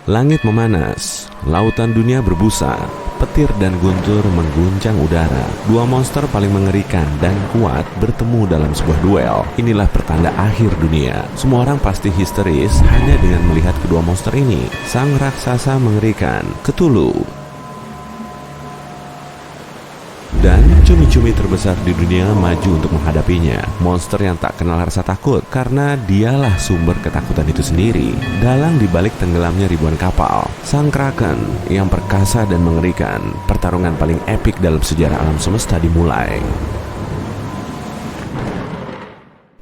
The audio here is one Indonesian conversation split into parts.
Langit memanas, lautan dunia berbusa, petir dan guntur mengguncang udara. Dua monster paling mengerikan dan kuat bertemu dalam sebuah duel. Inilah pertanda akhir dunia. Semua orang pasti histeris hanya dengan melihat kedua monster ini. Sang raksasa mengerikan, Cthulhu, dan cumi-cumi terbesar di dunia maju untuk menghadapinya. Monster yang tak kenal rasa takut, karena dialah sumber ketakutan itu sendiri. Dalang dibalik tenggelamnya ribuan kapal, sang Kraken yang perkasa dan mengerikan. Pertarungan paling epik dalam sejarah alam semesta dimulai.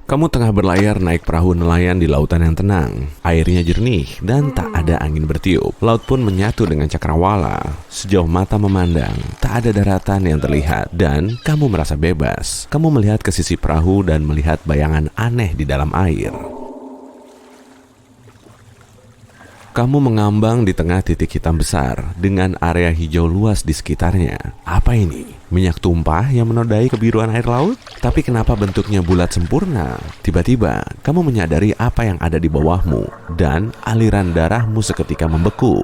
Kamu tengah berlayar naik perahu nelayan di lautan yang tenang. Airnya jernih dan tak ada angin bertiup. Laut pun menyatu dengan cakrawala. Sejauh mata memandang, tak ada daratan yang terlihat dan kamu merasa bebas. Kamu melihat ke sisi perahu dan melihat bayangan aneh di dalam air. Kamu mengambang di tengah titik hitam besar dengan area hijau luas di sekitarnya. Apa ini? Minyak tumpah yang menodai kebiruan air laut? Tapi kenapa bentuknya bulat sempurna? Tiba-tiba, kamu menyadari apa yang ada di bawahmu dan aliran darahmu seketika membeku.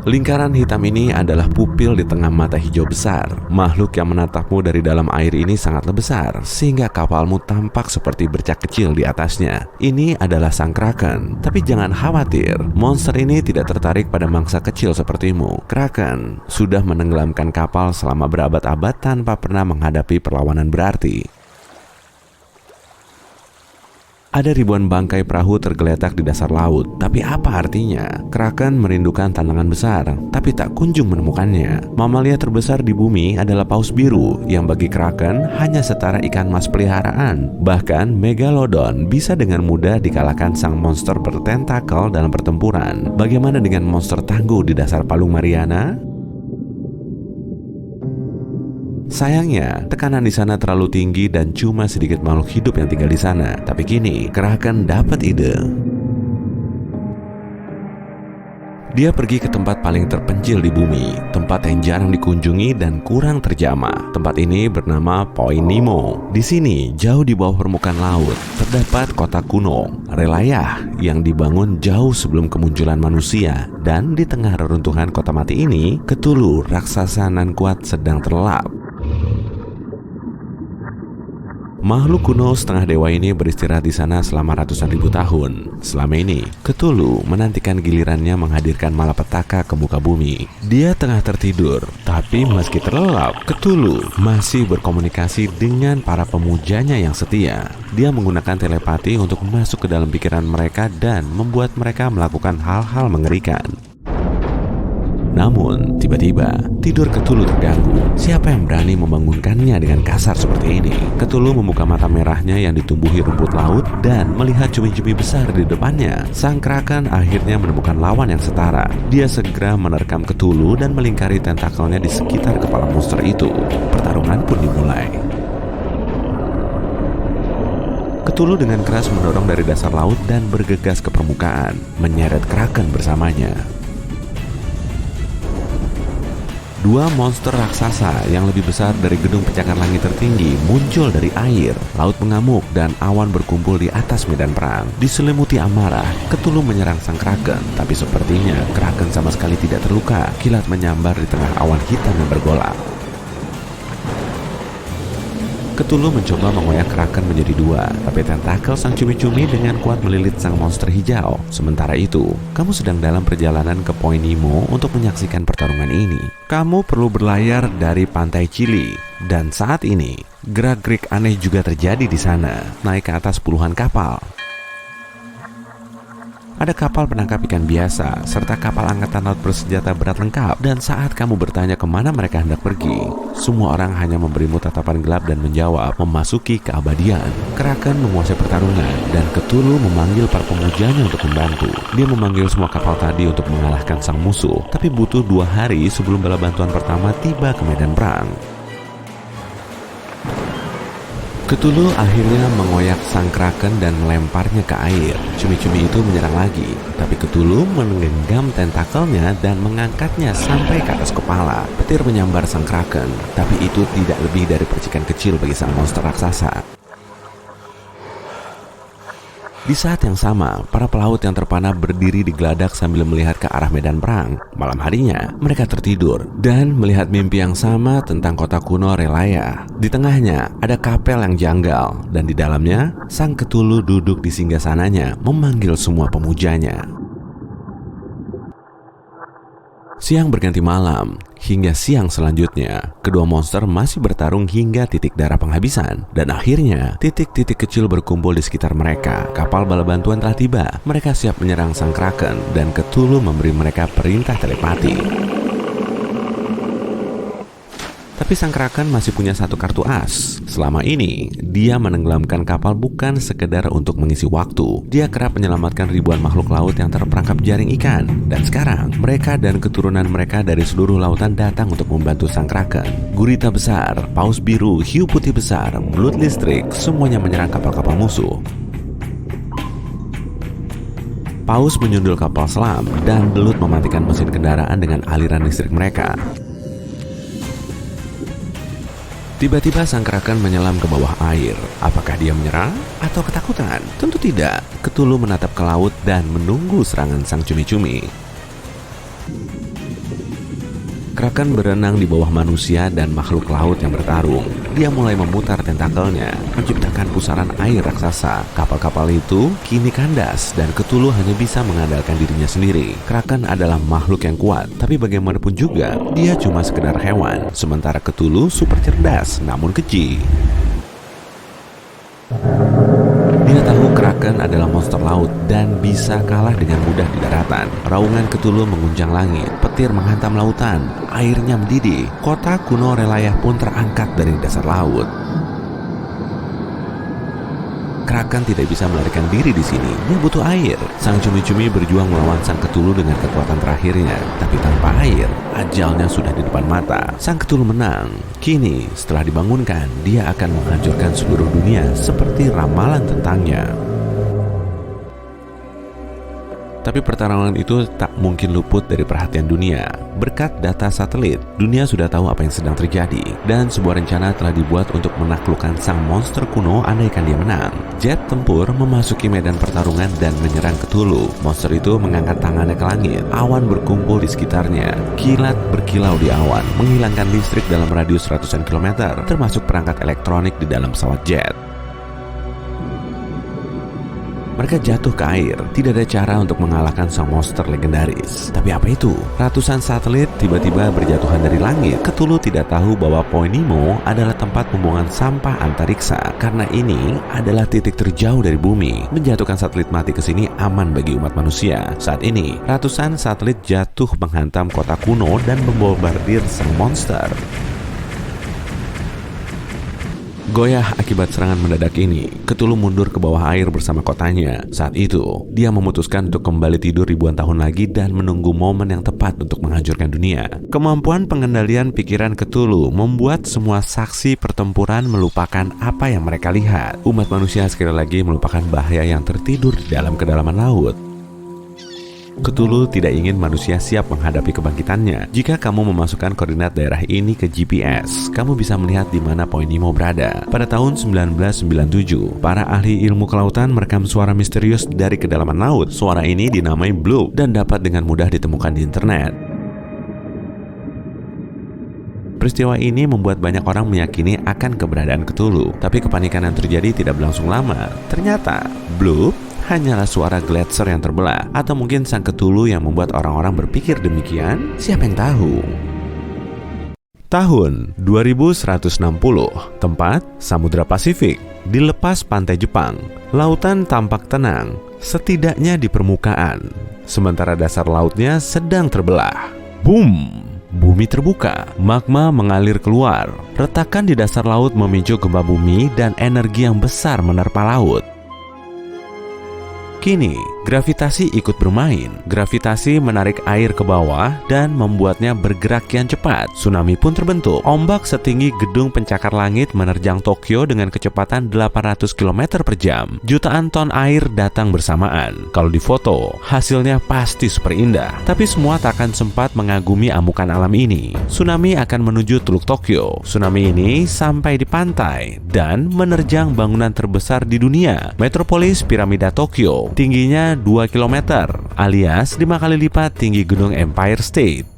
Lingkaran hitam ini adalah pupil di tengah mata hijau besar. Makhluk yang menatapmu dari dalam air ini sangatlah besar, sehingga kapalmu tampak seperti bercak kecil di atasnya. Ini adalah sang Kraken. Tapi jangan khawatir, monster ini tidak tertarik pada mangsa kecil sepertimu. Kraken sudah menenggelamkan kapal selama berabad-abad tanpa pernah menghadapi perlawanan berarti. Ada ribuan bangkai perahu tergeletak di dasar laut. Tapi apa artinya? Kraken merindukan tantangan besar, tapi tak kunjung menemukannya. Mamalia terbesar di bumi adalah paus biru, yang bagi Kraken hanya setara ikan mas peliharaan. Bahkan Megalodon bisa dengan mudah dikalahkan sang monster bertentakel dalam pertempuran. Bagaimana dengan monster tangguh di dasar Palung Mariana? Sayangnya, tekanan di sana terlalu tinggi dan cuma sedikit makhluk hidup yang tinggal di sana. Tapi kini, Kraken dapat ide. Dia pergi ke tempat paling terpencil di bumi, tempat yang jarang dikunjungi dan kurang terjamah. Tempat ini bernama Point Nemo. Di sini, jauh di bawah permukaan laut, terdapat kota kuno, Relayah, yang dibangun jauh sebelum kemunculan manusia. Dan di tengah reruntuhan kota mati ini, Cthulhu, raksasa nan kuat, sedang terlelap. Makhluk kuno setengah dewa ini beristirahat di sana selama ratusan ribu tahun. Selama ini, Cthulhu menantikan gilirannya menghadirkan malapetaka ke muka bumi. Dia tengah tertidur, tapi meski terlelap, Cthulhu masih berkomunikasi dengan para pemujanya yang setia. Dia menggunakan telepati untuk masuk ke dalam pikiran mereka dan membuat mereka melakukan hal-hal mengerikan. Namun, tiba-tiba, tidur Cthulhu terganggu. Siapa yang berani membangunkannya dengan kasar seperti ini? Cthulhu membuka mata merahnya yang ditumbuhi rumput laut dan melihat cumi-cumi besar di depannya. Sang Kraken akhirnya menemukan lawan yang setara. Dia segera menerkam Cthulhu dan melingkari tentakelnya di sekitar kepala monster itu. Pertarungan pun dimulai. Cthulhu dengan keras mendorong dari dasar laut dan bergegas ke permukaan, menyeret Kraken bersamanya. Dua monster raksasa yang lebih besar dari gedung pencakar langit tertinggi muncul dari air. Laut mengamuk dan awan berkumpul di atas medan perang. Diselimuti amarah, Cthulhu menyerang sang Kraken. Tapi sepertinya Kraken sama sekali tidak terluka. Kilat menyambar di tengah awan hitam yang bergolak. Cthulhu mencoba mengoyak Kraken menjadi dua, tapi tentakel sang cumi-cumi dengan kuat melilit sang monster hijau. Sementara itu, kamu sedang dalam perjalanan ke Point Nemo untuk menyaksikan pertarungan ini. Kamu perlu berlayar dari pantai Chili, dan saat ini, gerak-gerik aneh juga terjadi di sana. Naik ke atas puluhan kapal. Ada kapal penangkap ikan biasa, serta kapal angkatan laut bersenjata berat lengkap. Dan saat kamu bertanya kemana mereka hendak pergi, semua orang hanya memberimu tatapan gelap dan menjawab, memasuki keabadian. Kraken menguasai pertarungan, dan Cthulhu memanggil para pemujanya untuk membantu. Dia memanggil semua kapal tadi untuk mengalahkan sang musuh, tapi butuh 2 hari sebelum bala bantuan pertama tiba ke medan perang. Cthulhu akhirnya mengoyak sang Kraken dan melemparnya ke air. Cumi-cumi itu menyerang lagi, tapi Cthulhu menggenggam tentakelnya dan mengangkatnya sampai ke atas kepala. Petir menyambar sang Kraken, tapi itu tidak lebih dari percikan kecil bagi sang monster raksasa. Di saat yang sama, para pelaut yang terpana berdiri di geladak sambil melihat ke arah medan perang. Malam harinya, mereka tertidur dan melihat mimpi yang sama tentang kota kuno Relaya. Di tengahnya, ada kapel yang janggal, dan di dalamnya, sang Cthulhu duduk di singgasananya memanggil semua pemujanya. Siang berganti malam, hingga siang selanjutnya, kedua monster masih bertarung hingga titik darah penghabisan. Dan akhirnya, titik-titik kecil berkumpul di sekitar mereka. Kapal bala bantuan telah tiba. Mereka siap menyerang sang Kraken, dan Cthulhu memberi mereka perintah telepati. Tapi sang Kraken masih punya satu kartu as. Selama ini, dia menenggelamkan kapal bukan sekedar untuk mengisi waktu. Dia kerap menyelamatkan ribuan makhluk laut yang terperangkap jaring ikan. Dan sekarang, mereka dan keturunan mereka dari seluruh lautan datang untuk membantu sang Kraken. Gurita besar, paus biru, hiu putih besar, belut listrik, semuanya menyerang kapal-kapal musuh. Paus menyundul kapal selam, dan belut mematikan mesin kendaraan dengan aliran listrik mereka. Tiba-tiba sang Kraken menyelam ke bawah air. Apakah dia menyerang atau ketakutan? Tentu tidak. Cthulhu menatap ke laut dan menunggu serangan sang cumi-cumi. Kraken berenang di bawah manusia dan makhluk laut yang bertarung. Dia mulai memutar tentakelnya, menciptakan pusaran air raksasa. Kapal-kapal itu kini kandas dan Cthulhu hanya bisa mengandalkan dirinya sendiri. Kraken adalah makhluk yang kuat, tapi bagaimanapun juga, dia cuma sekedar hewan. Sementara Cthulhu super cerdas, namun keji. Dia tahu Kraken adalah monster laut dan bisa kalah dengan mudah di daratan. Raungan Cthulhu mengunjang langit, petir menghantam lautan, airnya mendidih. Kota kuno Relaya pun terangkat dari dasar laut. Kraken tidak bisa melarikan diri di sini. Dia butuh air. Sang cumi-cumi berjuang melawan sang Cthulhu dengan kekuatan terakhirnya. Tapi tanpa air, ajalnya sudah di depan mata. Sang Cthulhu menang. Kini, setelah dibangunkan, dia akan menghancurkan seluruh dunia seperti ramalan tentangnya. Tapi pertarungan itu tak mungkin luput dari perhatian dunia. Berkat data satelit, dunia sudah tahu apa yang sedang terjadi. Dan sebuah rencana telah dibuat untuk menaklukkan sang monster kuno andaikan dia menang. Jet tempur memasuki medan pertarungan dan menyerang Cthulhu. Monster itu mengangkat tangannya ke langit. Awan berkumpul di sekitarnya. Kilat berkilau di awan, menghilangkan listrik dalam radius ratusan kilometer, termasuk perangkat elektronik di dalam pesawat jet. Mereka jatuh ke air. Tidak ada cara untuk mengalahkan sang monster legendaris. Tapi apa itu? Ratusan satelit tiba-tiba berjatuhan dari langit. Cthulhu tidak tahu bahwa Poenimo adalah tempat pembuangan sampah antariksa. Karena ini adalah titik terjauh dari bumi. Menjatuhkan satelit mati ke sini aman bagi umat manusia. Saat ini, ratusan satelit jatuh menghantam kota kuno dan membombardir sang monster. Goyah akibat serangan mendadak ini, Cthulhu mundur ke bawah air bersama kotanya. Saat itu, dia memutuskan untuk kembali tidur ribuan tahun lagi dan menunggu momen yang tepat untuk menghancurkan dunia. Kemampuan pengendalian pikiran Cthulhu membuat semua saksi pertempuran melupakan apa yang mereka lihat. Umat manusia sekali lagi melupakan bahaya yang tertidur di dalam kedalaman laut. Cthulhu tidak ingin manusia siap menghadapi kebangkitannya. Jika kamu memasukkan koordinat daerah ini ke GPS, kamu bisa melihat di mana Poenimo berada. Pada tahun 1997, para ahli ilmu kelautan merekam suara misterius dari kedalaman laut. Suara ini dinamai bloop dan dapat dengan mudah ditemukan di internet. Peristiwa ini membuat banyak orang meyakini akan keberadaan Cthulhu. Tapi kepanikan yang terjadi tidak berlangsung lama. Ternyata, bloop hanyalah suara gletser yang terbelah. Atau mungkin sang Cthulhu yang membuat orang-orang berpikir demikian? Siapa yang tahu? Tahun 2160, tempat Samudra Pasifik, dilepas pantai Jepang. Lautan tampak tenang, setidaknya di permukaan. Sementara dasar lautnya sedang terbelah. Boom! Bumi terbuka, magma mengalir keluar. Retakan di dasar laut memicu gempa bumi dan energi yang besar menerpa laut. Kini, gravitasi ikut bermain. Gravitasi menarik air ke bawah dan membuatnya bergerak kian cepat. Tsunami pun terbentuk. Ombak setinggi gedung pencakar langit menerjang Tokyo dengan kecepatan 800 km per jam. Jutaan ton air datang bersamaan. Kalau difoto, hasilnya pasti super indah. Tapi semua tak akan sempat mengagumi amukan alam ini. Tsunami akan menuju Teluk Tokyo. Tsunami ini sampai di pantai dan menerjang bangunan terbesar di dunia, Metropolis Piramida Tokyo. Tingginya 2 km, alias 5 kali lipat tinggi gedung Empire State.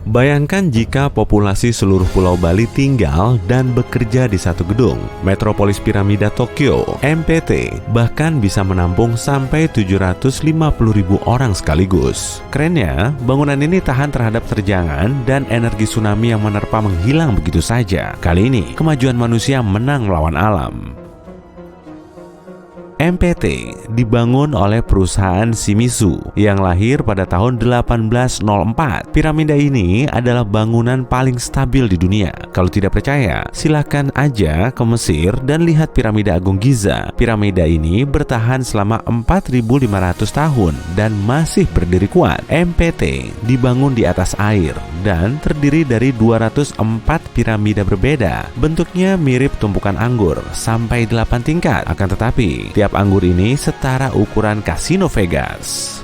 Bayangkan jika populasi seluruh Pulau Bali tinggal dan bekerja di satu gedung, Metropolis Piramida Tokyo, MPT, bahkan bisa menampung sampai 750.000 orang sekaligus. Kerennya, bangunan ini tahan terhadap terjangan dan energi tsunami yang menerpa menghilang begitu saja. Kali ini, kemajuan manusia menang melawan alam. MPT dibangun oleh perusahaan Shimizu yang lahir pada tahun 1804. Piramida ini adalah bangunan paling stabil di dunia. Kalau tidak percaya, silakan aja ke Mesir dan lihat Piramida Agung Giza. Piramida ini bertahan selama 4.500 tahun dan masih berdiri kuat. MPT dibangun di atas air dan terdiri dari 204 piramida berbeda. Bentuknya mirip tumpukan anggur sampai 8 tingkat. Akan tetapi, tiap anggur ini setara ukuran Kasino Vegas.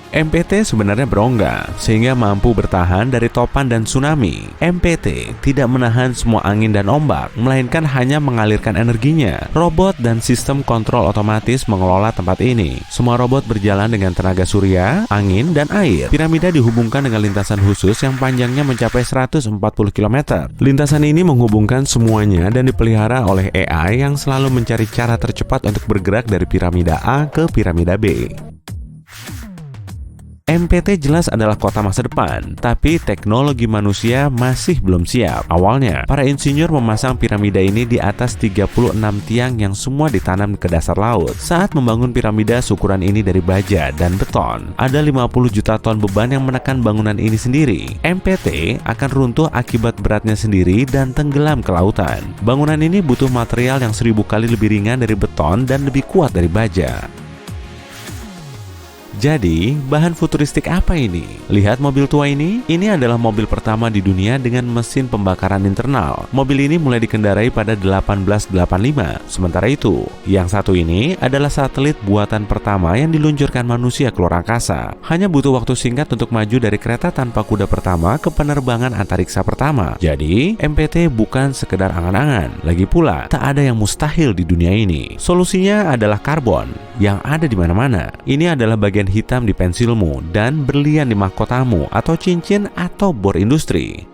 MPT sebenarnya berongga sehingga mampu bertahan dari topan dan tsunami. MPT tidak menahan semua angin dan ombak, melainkan hanya mengalirkan energinya. Robot dan sistem kontrol otomatis mengelola tempat ini. Semua robot berjalan dengan tenaga surya, angin, dan air. Piramida dihubungkan dengan lintasan khusus yang panjangnya mencapai 140 km. Lintasan ini menghubungkan semuanya dan dipelihara oleh AI yang selalu mencari cara tercepat untuk bergerak dari piramida A ke piramida B. MPT jelas adalah kota masa depan, tapi teknologi manusia masih belum siap. Awalnya, para insinyur memasang piramida ini di atas 36 tiang yang semua ditanam ke dasar laut. Saat membangun piramida seukuran ini dari baja dan beton, ada 50 juta ton beban yang menekan bangunan ini sendiri. MPT akan runtuh akibat beratnya sendiri dan tenggelam ke lautan. Bangunan ini butuh material yang 1000 kali lebih ringan dari beton dan lebih kuat dari baja. Jadi, bahan futuristik apa ini? Lihat mobil tua ini? Ini adalah mobil pertama di dunia dengan mesin pembakaran internal. Mobil ini mulai dikendarai pada 1885. Sementara itu, yang satu ini adalah satelit buatan pertama yang diluncurkan manusia ke luar angkasa. Hanya butuh waktu singkat untuk maju dari kereta tanpa kuda pertama ke penerbangan antariksa pertama. Jadi, MPT bukan sekedar angan-angan. Lagi pula, tak ada yang mustahil di dunia ini. Solusinya adalah karbon yang ada di mana-mana. Ini adalah bagian hitam di pensilmu dan berlian di mahkotamu atau cincin atau bor industri.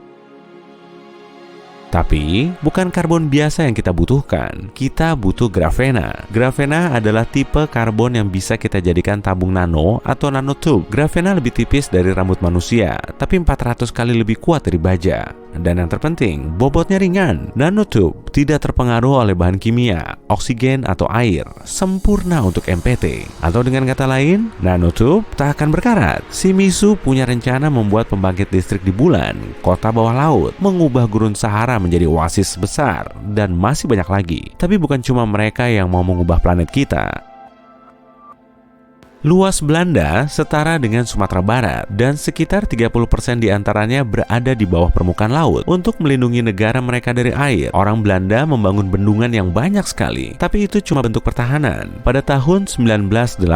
Tapi, bukan karbon biasa yang kita butuhkan. Kita butuh grafena. Grafena adalah tipe karbon yang bisa kita jadikan tabung nano atau nanotube. Grafena lebih tipis dari rambut manusia, tapi 400 kali lebih kuat dari baja. Dan yang terpenting, bobotnya ringan. Nanotube tidak terpengaruh oleh bahan kimia, oksigen, atau air. Sempurna untuk MPT. Atau dengan kata lain, nanotube tak akan berkarat. Shimizu punya rencana membuat pembangkit listrik di bulan, kota bawah laut, mengubah gurun Sahara menjadi oasis besar, dan masih banyak lagi. Tapi bukan cuma mereka yang mau mengubah planet kita. Luas Belanda setara dengan Sumatera Barat dan sekitar 30% diantaranya berada di bawah permukaan laut. Untuk melindungi negara mereka dari air, orang Belanda membangun bendungan yang banyak sekali. Tapi itu cuma bentuk pertahanan. Pada tahun 1986,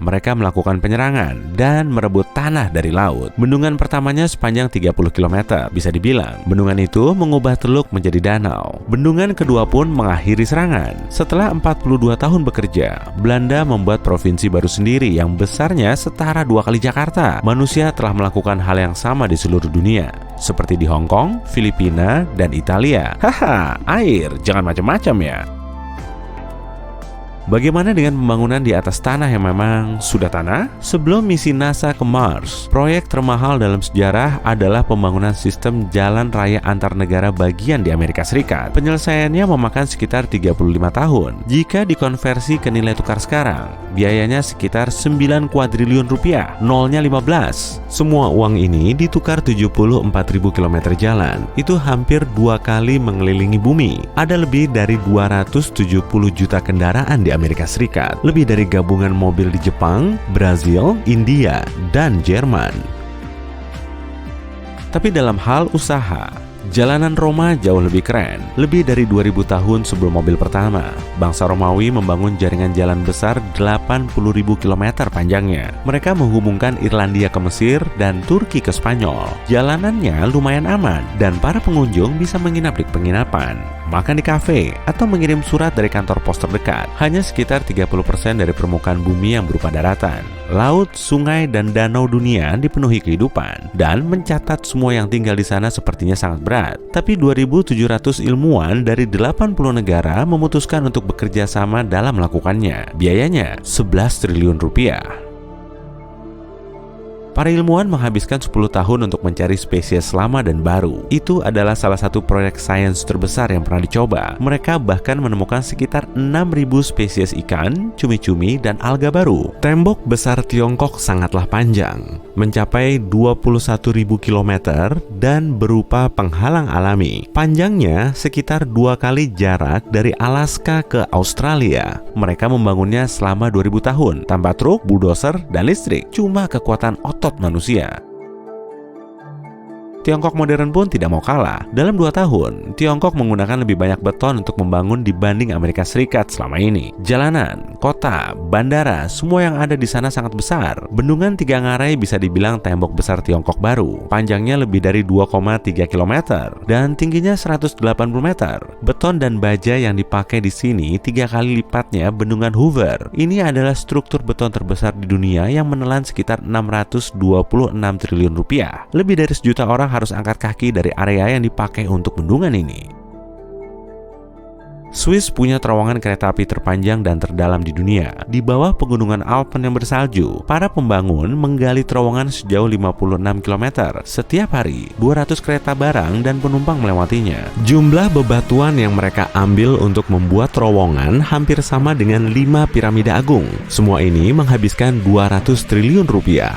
mereka melakukan penyerangan dan merebut tanah dari laut. Bendungan pertamanya sepanjang 30 km. Bisa dibilang, bendungan itu mengubah teluk menjadi danau. Bendungan kedua pun mengakhiri serangan. Setelah 42 tahun bekerja, Belanda membuat provinsi baru sendiri yang besarnya setara 2 kali Jakarta. Manusia telah melakukan hal yang sama di seluruh dunia, seperti di Hong Kong, Filipina, dan Italia. Haha, air, jangan macam-macam ya. Bagaimana dengan pembangunan di atas tanah yang memang sudah tanah? Sebelum misi NASA ke Mars, proyek termahal dalam sejarah adalah pembangunan sistem jalan raya antar negara bagian di Amerika Serikat. Penyelesaiannya memakan sekitar 35 tahun. Jika dikonversi ke nilai tukar sekarang, biayanya sekitar 9 kuadriliun rupiah, nolnya 15. Semua uang ini ditukar 74.000 km jalan. Itu hampir 2 kali mengelilingi bumi. Ada lebih dari 270 juta kendaraan di Amerika Serikat, lebih dari gabungan mobil di Jepang, Brazil, India, dan Jerman. Tapi dalam hal usaha, jalanan Roma jauh lebih keren. Lebih dari 2000 tahun sebelum mobil pertama, bangsa Romawi membangun jaringan jalan besar 80.000 km panjangnya. Mereka menghubungkan Irlandia ke Mesir dan Turki ke Spanyol. Jalanannya lumayan aman dan para pengunjung bisa menginap di penginapan, makan di kafe, atau mengirim surat dari kantor pos terdekat. Hanya sekitar 30% dari permukaan bumi yang berupa daratan. Laut, sungai, dan danau dunia dipenuhi kehidupan, dan mencatat semua yang tinggal di sana sepertinya sangat berat. Tapi 2.700 ilmuwan dari 80 negara memutuskan untuk bekerja sama dalam melakukannya. Biayanya 11 triliun rupiah. Para ilmuwan menghabiskan 10 tahun untuk mencari spesies lama dan baru. Itu adalah salah satu proyek sains terbesar yang pernah dicoba. Mereka bahkan menemukan sekitar 6.000 spesies ikan, cumi-cumi, dan alga baru. Tembok besar Tiongkok sangatlah panjang, mencapai 21.000 km dan berupa penghalang alami. Panjangnya sekitar 2 kali jarak dari Alaska ke Australia. Mereka membangunnya selama 2000 tahun, tanpa truk, bulldozer, dan listrik. Cuma kekuatan otot manusia. Tiongkok modern pun tidak mau kalah. Dalam 2 tahun, Tiongkok menggunakan lebih banyak beton untuk membangun dibanding Amerika Serikat selama ini. Jalanan, kota, bandara, semua yang ada di sana sangat besar. Bendungan Tiga Ngarai bisa dibilang tembok besar Tiongkok baru. Panjangnya lebih dari 2,3 km dan tingginya 180 meter. Beton dan baja yang dipakai di sini 3 kali lipatnya bendungan Hoover. Ini adalah struktur beton terbesar di dunia yang menelan sekitar 626 triliun rupiah. Lebih dari 1 juta orang harus angkat kaki dari area yang dipakai untuk bendungan ini. Swiss punya terowongan kereta api terpanjang dan terdalam di dunia. Di bawah pegunungan Alpen yang bersalju, para pembangun menggali terowongan sejauh 56 km. Setiap hari, 200 kereta barang dan penumpang melewatinya. Jumlah bebatuan yang mereka ambil untuk membuat terowongan hampir sama dengan 5 piramida agung. Semua ini menghabiskan 200 triliun rupiah.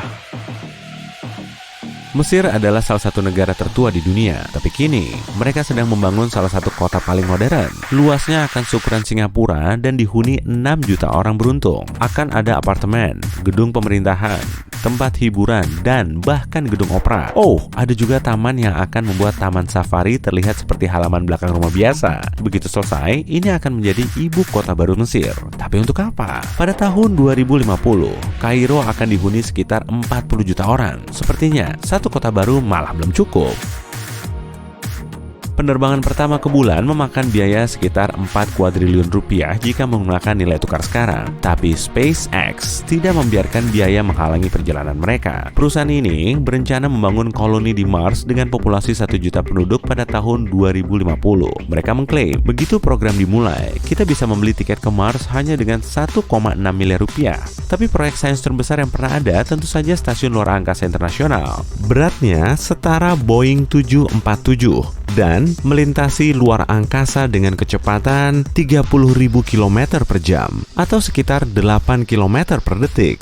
Mesir adalah salah satu negara tertua di dunia, tapi kini mereka sedang membangun salah satu kota paling modern. Luasnya akan seukuran Singapura dan dihuni 6 juta orang beruntung. Akan ada apartemen, gedung pemerintahan, tempat hiburan, dan bahkan gedung opera. Oh, ada juga taman yang akan membuat taman safari terlihat seperti halaman belakang rumah biasa. Begitu selesai, ini akan menjadi ibu kota baru Mesir. Tapi untuk apa? Pada tahun 2050, Kairo akan dihuni sekitar 40 juta orang. Sepertinya, satu kota baru malah belum cukup. Penerbangan pertama ke bulan memakan biaya sekitar 4 kuadriliun rupiah jika menggunakan nilai tukar sekarang. Tapi SpaceX tidak membiarkan biaya menghalangi perjalanan mereka. Perusahaan ini berencana membangun koloni di Mars dengan populasi 1 juta penduduk pada tahun 2050. Mereka mengklaim, begitu program dimulai, kita bisa membeli tiket ke Mars hanya dengan 1,6 miliar rupiah. Tapi proyek sains terbesar yang pernah ada tentu saja Stasiun Luar Angkasa Internasional. Beratnya setara Boeing 747 dan melintasi luar angkasa dengan kecepatan 30.000 km per jam atau sekitar 8 km per detik.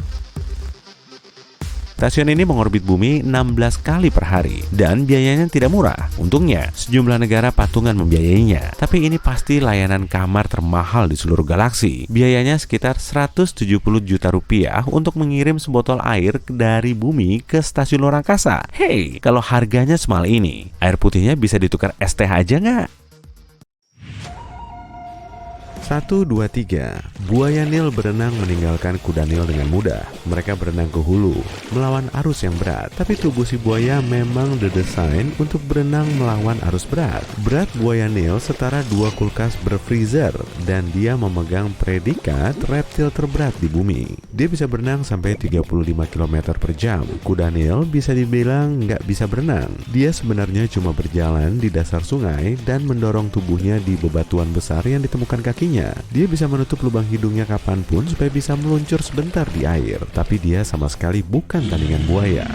Stasiun ini mengorbit bumi 16 kali per hari dan biayanya tidak murah. Untungnya, sejumlah negara patungan membiayainya. Tapi ini pasti layanan kamar termahal di seluruh galaksi. Biayanya sekitar 170 juta rupiah untuk mengirim sebotol air dari bumi ke stasiun luar angkasa. Hey, kalau harganya semahal ini, air putihnya bisa ditukar es teh aja nggak? 1, 2, 3. Buaya Nil berenang meninggalkan kuda Nil dengan mudah. Mereka berenang ke hulu, melawan arus yang berat. Tapi tubuh si buaya memang didesain untuk berenang melawan arus berat. Berat buaya Nil setara 2 kulkas berfreezer, dan dia memegang predikat reptil terberat di bumi. Dia bisa berenang sampai 35 km per jam. Kuda Nil bisa dibilang nggak bisa berenang. Dia sebenarnya cuma berjalan di dasar sungai dan mendorong tubuhnya di bebatuan besar yang ditemukan kakinya. Artinya, dia bisa menutup lubang hidungnya kapanpun supaya bisa meluncur sebentar di air. Tapi dia sama sekali bukan tandingan buaya.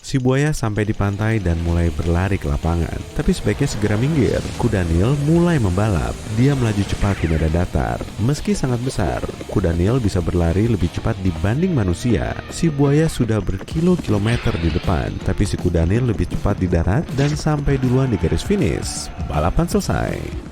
Si buaya sampai di pantai dan mulai berlari ke lapangan. Tapi sebaiknya segera minggir. Kuda Nil mulai membalap. Dia melaju cepat di medan datar. Meski sangat besar, kuda Nil bisa berlari lebih cepat dibanding manusia. Si buaya sudah berkilo-kilometer di depan, tapi si kuda Nil lebih cepat di darat dan sampai duluan di garis finish. Balapan selesai.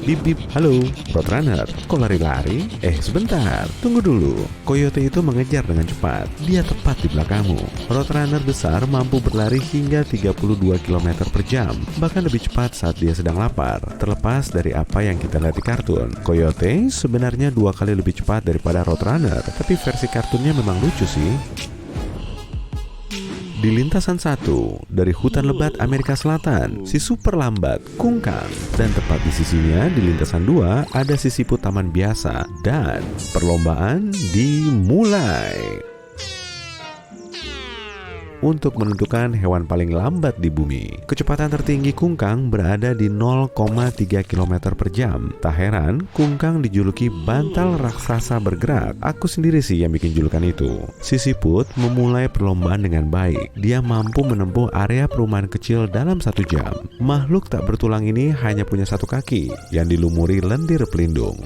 Bip bip, halo, Roadrunner, kok lari-lari? Sebentar, tunggu dulu. Coyote itu mengejar dengan cepat. Dia tepat di belakangmu. Roadrunner besar mampu berlari hingga 32 km per jam, bahkan lebih cepat saat dia sedang lapar. Terlepas dari apa yang kita lihat di kartun, Coyote sebenarnya 2 kali lebih cepat daripada Roadrunner, tapi versi kartunnya memang lucu sih. Di lintasan 1 dari hutan lebat Amerika Selatan, si super lambat Kungkang, dan tepat di sisinya di lintasan 2 ada si siput taman biasa, dan perlombaan dimulai untuk menentukan hewan paling lambat di bumi. Kecepatan tertinggi Kungkang berada di 0,3 km per jam. Tak heran, Kungkang dijuluki bantal raksasa bergerak. Aku sendiri sih yang bikin julukan itu. Si siput memulai perlombaan dengan baik. Dia mampu menempuh area perumahan kecil dalam 1 jam. Makhluk tak bertulang ini hanya punya 1 kaki yang dilumuri lendir pelindung.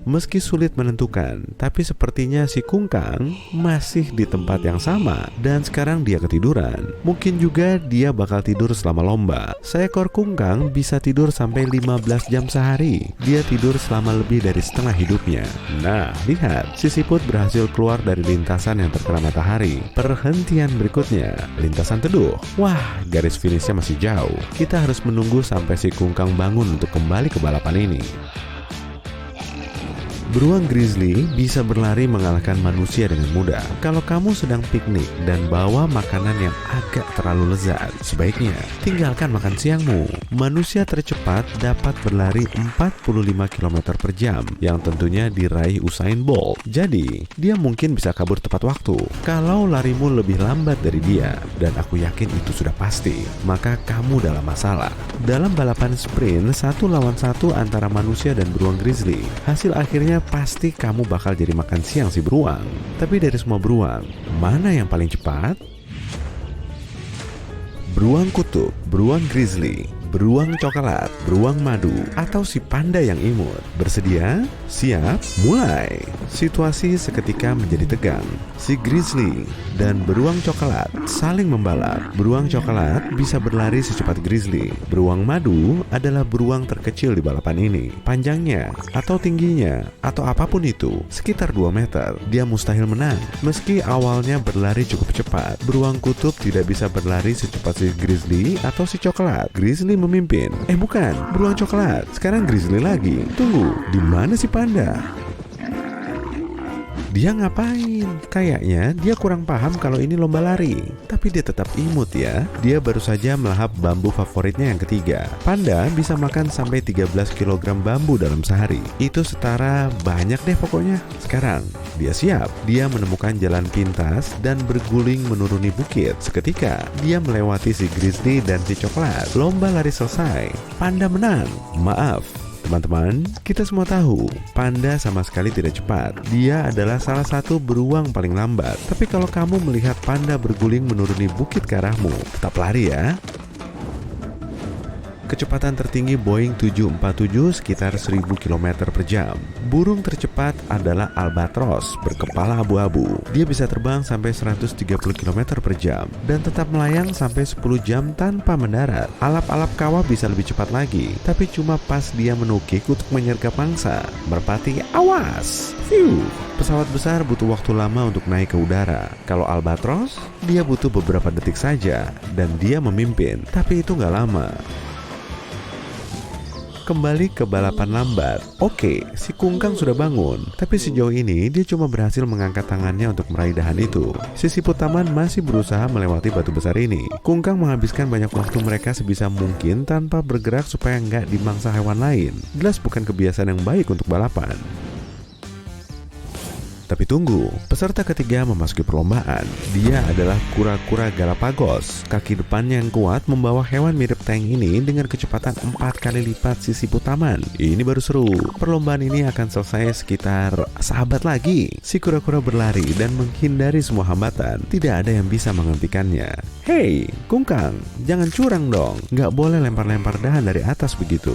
Meski sulit menentukan, tapi sepertinya si Kungkang masih di tempat yang sama dan sekarang dia ketiduran. Mungkin juga dia bakal tidur selama lomba. Seekor Kungkang bisa tidur sampai 15 jam sehari. Dia tidur selama lebih dari setengah hidupnya. Nah, lihat, si siput berhasil keluar dari lintasan yang terkena matahari. Perhentian berikutnya, lintasan teduh. Wah, garis finishnya masih jauh. Kita harus menunggu sampai si Kungkang bangun untuk kembali ke balapan ini. Beruang grizzly bisa berlari mengalahkan manusia dengan mudah. Kalau kamu sedang piknik dan bawa makanan yang agak terlalu lezat, sebaiknya tinggalkan makan siangmu. Manusia tercepat dapat berlari 45 km per jam, yang tentunya diraih Usain Bolt. Jadi, dia mungkin bisa kabur tepat waktu. Kalau larimu lebih lambat dari dia, dan aku yakin itu sudah pasti, maka kamu dalam masalah. Dalam balapan sprint 1 lawan 1 antara manusia dan beruang grizzly, hasil akhirnya pasti kamu bakal jadi makan siang si beruang. Tapi dari semua beruang, mana yang paling cepat? Beruang kutub, beruang grizzly, beruang coklat, beruang madu, atau si panda yang imut. Bersedia? Siap? Mulai! Situasi seketika menjadi tegang. Si grizzly dan beruang coklat saling membalap. Beruang coklat bisa berlari secepat grizzly. Beruang madu adalah beruang terkecil di balapan ini. Panjangnya, atau tingginya, atau apapun itu, sekitar 2 meter. Dia mustahil menang. Meski awalnya berlari cukup cepat, beruang kutub tidak bisa berlari secepat si grizzly atau si coklat. Grizzly memimpin. Bukan, beruang coklat. Sekarang grizzly lagi. Tunggu, di mana si panda? Dia ngapain? Kayaknya dia kurang paham kalau ini lomba lari. Tapi dia tetap imut ya. Dia baru saja melahap bambu favoritnya yang ketiga. Panda bisa makan sampai 13 kg bambu dalam sehari. Itu setara banyak deh pokoknya. Sekarang, dia siap. Dia menemukan jalan pintas dan berguling menuruni bukit. Seketika, dia melewati si grizzly dan si coklat. Lomba lari selesai. Panda menang. Maaf, teman-teman, kita semua tahu panda sama sekali tidak cepat. Dia adalah salah satu beruang paling lambat. Tapi kalau kamu melihat panda berguling menuruni bukit ke arahmu, tetap lari ya. Kecepatan tertinggi Boeing 747 sekitar 1000 km per jam. Burung tercepat adalah albatros berkepala abu-abu. Dia bisa terbang sampai 130 km per jam dan tetap melayang sampai 10 jam tanpa mendarat. Alap-alap kawah bisa lebih cepat lagi, tapi cuma pas dia menukik untuk menyergap mangsa. Merpati, awas! Fiu! Pesawat besar butuh waktu lama untuk naik ke udara. Kalau albatros, dia butuh beberapa detik saja dan dia memimpin, tapi itu nggak lama. Kembali ke balapan lambat. Oke, si Kungkang sudah bangun, tapi sejauh ini dia cuma berhasil mengangkat tangannya untuk meraih dahan itu. Si siput taman masih berusaha melewati batu besar ini. Kungkang menghabiskan banyak waktu mereka sebisa mungkin tanpa bergerak supaya nggak dimangsa hewan lain. Jelas bukan kebiasaan yang baik untuk balapan. Tapi tunggu, peserta ketiga memasuki perlombaan. Dia adalah kura-kura Galapagos. Kaki depannya yang kuat membawa hewan mirip tank ini dengan kecepatan 4 kali lipat sisiput taman. Ini baru seru. Perlombaan ini akan selesai sekitar seabad lagi. Si kura-kura berlari dan menghindari semua hambatan. Tidak ada yang bisa menghentikannya. Hei, kungkang, jangan curang dong. Nggak boleh lempar-lempar dahan dari atas begitu.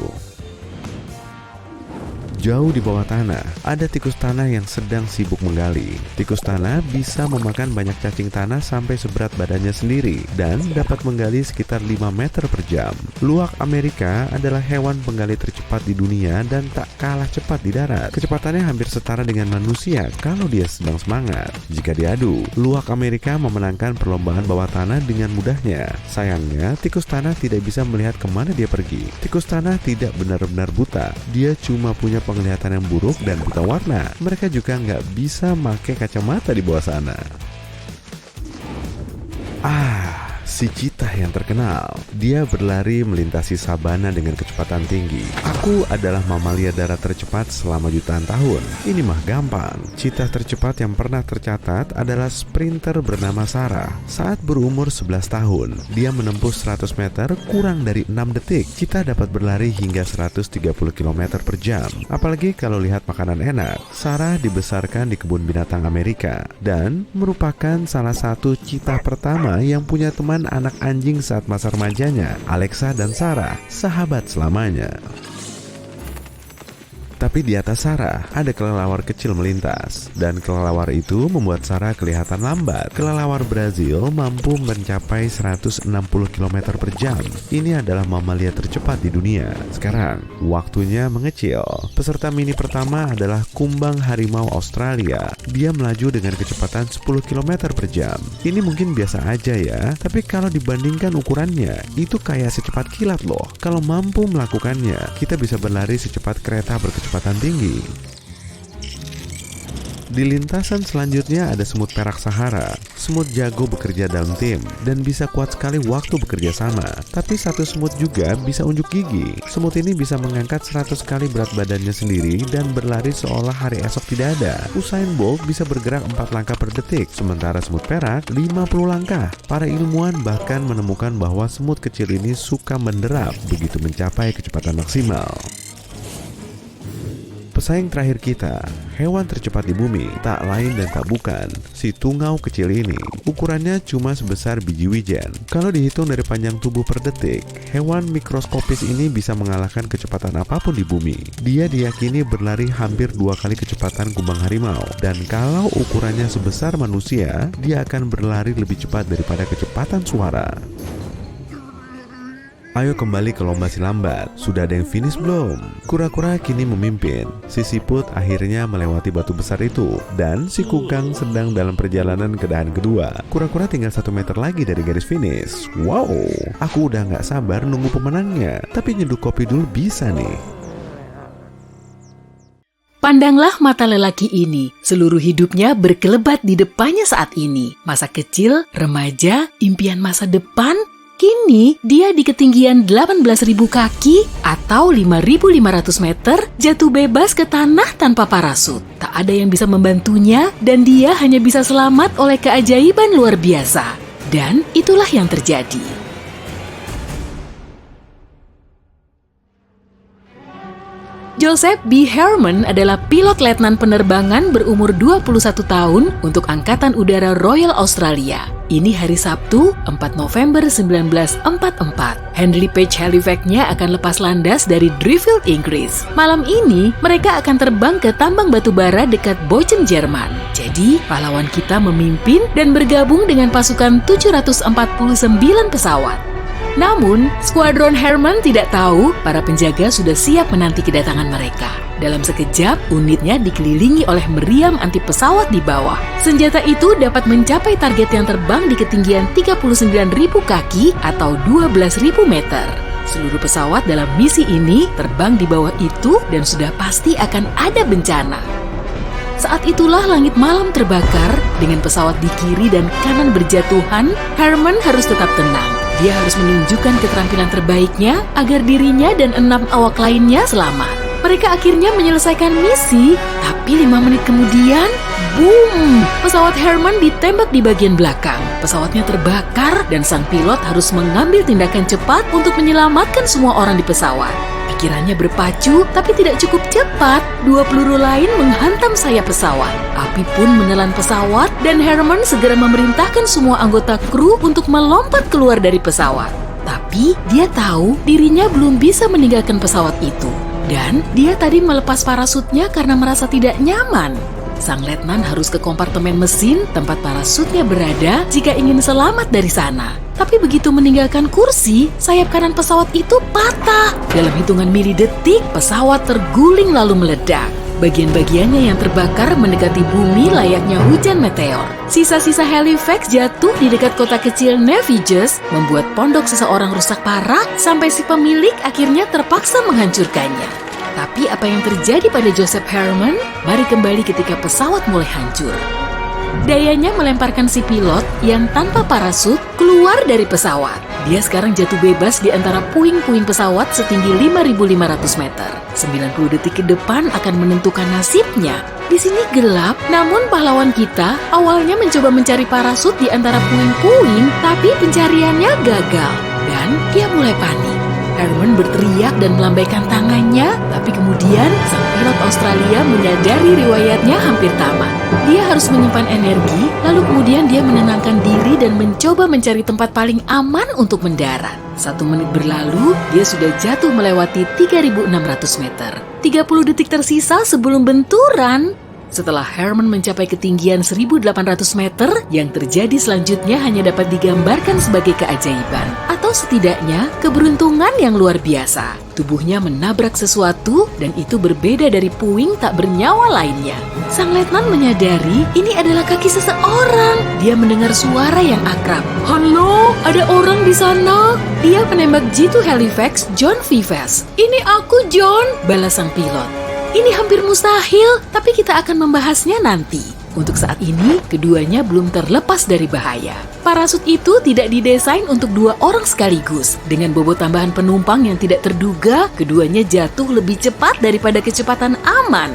Jauh di bawah tanah, ada tikus tanah yang sedang sibuk menggali. Tikus tanah bisa memakan banyak cacing tanah sampai seberat badannya sendiri dan dapat menggali sekitar 5 meter per jam. Luwak Amerika adalah hewan penggali tercepat di dunia dan tak kalah cepat di darat. Kecepatannya hampir setara dengan manusia kalau dia sedang semangat. Jika diadu, luwak Amerika memenangkan perlombaan bawah tanah dengan mudahnya. Sayangnya, tikus tanah tidak bisa melihat kemana dia pergi. Tikus tanah tidak benar-benar buta. Dia cuma punya penglihatan yang buruk dan buta warna. Mereka juga nggak bisa pakai kacamata di bawah sana. Si citah yang terkenal. Dia berlari melintasi sabana dengan kecepatan tinggi. Aku adalah mamalia darat tercepat selama jutaan tahun. Ini mah gampang. Citah tercepat yang pernah tercatat adalah sprinter bernama Sarah. Saat berumur 11 tahun, dia menempuh 100 meter kurang dari 6 detik. Citah dapat berlari hingga 130 km per jam. Apalagi kalau lihat makanan enak. Sarah dibesarkan di kebun binatang Amerika dan merupakan salah satu citah pertama yang punya teman anak anjing saat masa remajanya. Alexa dan Sarah sahabat selamanya. Tapi di atas Sarah ada kelelawar kecil melintas, dan kelelawar itu membuat Sarah kelihatan lambat. Kelelawar Brazil mampu mencapai 160 km per jam. Ini adalah mamalia tercepat di dunia. Sekarang, waktunya mengecil. Peserta mini pertama adalah kumbang harimau Australia. Dia melaju dengan kecepatan 10 km per jam. Ini mungkin biasa aja ya, tapi kalau dibandingkan ukurannya, itu kayak secepat kilat loh. Kalau mampu melakukannya, kita bisa berlari secepat kereta berkecepatan tinggi. Di lintasan selanjutnya ada semut perak Sahara. Semut jago bekerja dalam tim dan bisa kuat sekali waktu bekerja sama. Tapi satu semut juga bisa unjuk gigi. Semut ini bisa mengangkat 100 kali berat badannya sendiri dan berlari seolah hari esok tidak ada. Usain Bolt bisa bergerak 4 langkah per detik, sementara semut perak 50 langkah. Para ilmuwan bahkan menemukan bahwa semut kecil ini suka menderap begitu mencapai kecepatan maksimal. Pesaing terakhir kita, hewan tercepat di bumi, tak lain dan tak bukan si tungau kecil ini. Ukurannya cuma sebesar biji wijen. Kalau dihitung dari panjang tubuh per detik, hewan mikroskopis ini bisa mengalahkan kecepatan apapun di bumi. Dia diyakini berlari hampir 2 kali kecepatan kumbang harimau. Dan kalau ukurannya sebesar manusia, dia akan berlari lebih cepat daripada kecepatan suara. Ayo kembali ke lomba si lambat. Sudah ada yang finish belum? Kura-kura kini memimpin. Si siput akhirnya melewati batu besar itu, dan si kungkang sedang dalam perjalanan ke dahan kedua. Kura-kura tinggal 1 meter lagi dari garis finish. Wow, aku udah gak sabar nunggu pemenangnya. Tapi nyeduh kopi dulu bisa nih. Pandanglah mata lelaki ini. Seluruh hidupnya berkelebat di depannya saat ini. Masa kecil, remaja, impian masa depan. Kini, dia di ketinggian 18.000 kaki atau 5.500 meter jatuh bebas ke tanah tanpa parasut. Tak ada yang bisa membantunya dan dia hanya bisa selamat oleh keajaiban luar biasa. Dan itulah yang terjadi. Joseph B. Herman adalah pilot letnan penerbangan berumur 21 tahun untuk Angkatan Udara Royal Australia. Ini hari Sabtu, 4 November 1944. Handley Page Halifax-nya akan lepas landas dari Driffield, Inggris. Malam ini, mereka akan terbang ke tambang batu bara dekat Bochum, Jerman. Jadi, pahlawan kita memimpin dan bergabung dengan pasukan 749 pesawat. Namun, skuadron Herman tidak tahu para penjaga sudah siap menanti kedatangan mereka. Dalam sekejap, unitnya dikelilingi oleh meriam anti pesawat di bawah. Senjata itu dapat mencapai target yang terbang di ketinggian 39.000 kaki atau 12.000 meter. Seluruh pesawat dalam misi ini terbang di bawah itu dan sudah pasti akan ada bencana. Saat itulah langit malam terbakar dengan pesawat di kiri dan kanan berjatuhan. Herman harus tetap tenang. Dia harus menunjukkan keterampilan terbaiknya agar dirinya dan 6 awak lainnya selamat. Mereka akhirnya menyelesaikan misi, tapi 5 menit kemudian, boom! Pesawat Herman ditembak di bagian belakang. Pesawatnya terbakar dan sang pilot harus mengambil tindakan cepat untuk menyelamatkan semua orang di pesawat. Pikirannya berpacu, tapi tidak cukup cepat. 2 peluru lain menghantam sayap pesawat. Api pun menelan pesawat dan Herman segera memerintahkan semua anggota kru untuk melompat keluar dari pesawat. Tapi dia tahu dirinya belum bisa meninggalkan pesawat itu. Dan dia tadi melepas parasutnya karena merasa tidak nyaman. Sang letnan harus ke kompartemen mesin tempat parasutnya berada jika ingin selamat dari sana. Tapi begitu meninggalkan kursi, sayap kanan pesawat itu patah. Dalam hitungan milidetik, pesawat terguling lalu meledak. Bagian-bagiannya yang terbakar mendekati bumi layaknya hujan meteor. Sisa-sisa Halifax jatuh di dekat kota kecil Navigés, membuat pondok seseorang rusak parah sampai si pemilik akhirnya terpaksa menghancurkannya. Tapi apa yang terjadi pada Joseph Herman? Mari kembali ketika pesawat mulai hancur. Dayanya melemparkan si pilot yang tanpa parasut keluar dari pesawat. Dia sekarang jatuh bebas di antara puing-puing pesawat setinggi 5.500 meter. 90 detik ke depan akan menentukan nasibnya. Di sini gelap, namun pahlawan kita awalnya mencoba mencari parasut di antara puing-puing, tapi pencariannya gagal. Dan dia mulai panik. Herman berteriak dan melambaikan tangannya, tapi kemudian sang pilot Australia menyadari riwayatnya hampir tamat. Dia harus menyimpan energi, lalu kemudian dia menenangkan diri dan mencoba mencari tempat paling aman untuk mendarat. 1 menit berlalu, dia sudah jatuh melewati 3.600 meter. 30 detik tersisa sebelum benturan. Setelah Herman mencapai ketinggian 1.800 meter, yang terjadi selanjutnya hanya dapat digambarkan sebagai keajaiban. Atau setidaknya keberuntungan yang luar biasa. Tubuhnya menabrak sesuatu dan itu berbeda dari puing tak bernyawa lainnya. Sang letnan menyadari ini adalah kaki seseorang. Dia mendengar suara yang akrab. "Halo, ada orang di sana?" Dia penembak G2 Halifax, John Vives. "Ini aku, John," balas sang pilot. "Ini hampir mustahil, tapi kita akan membahasnya nanti." Untuk saat ini, keduanya belum terlepas dari bahaya. Parasut itu tidak didesain untuk 2 orang sekaligus. Dengan bobot tambahan penumpang yang tidak terduga, keduanya jatuh lebih cepat daripada kecepatan aman.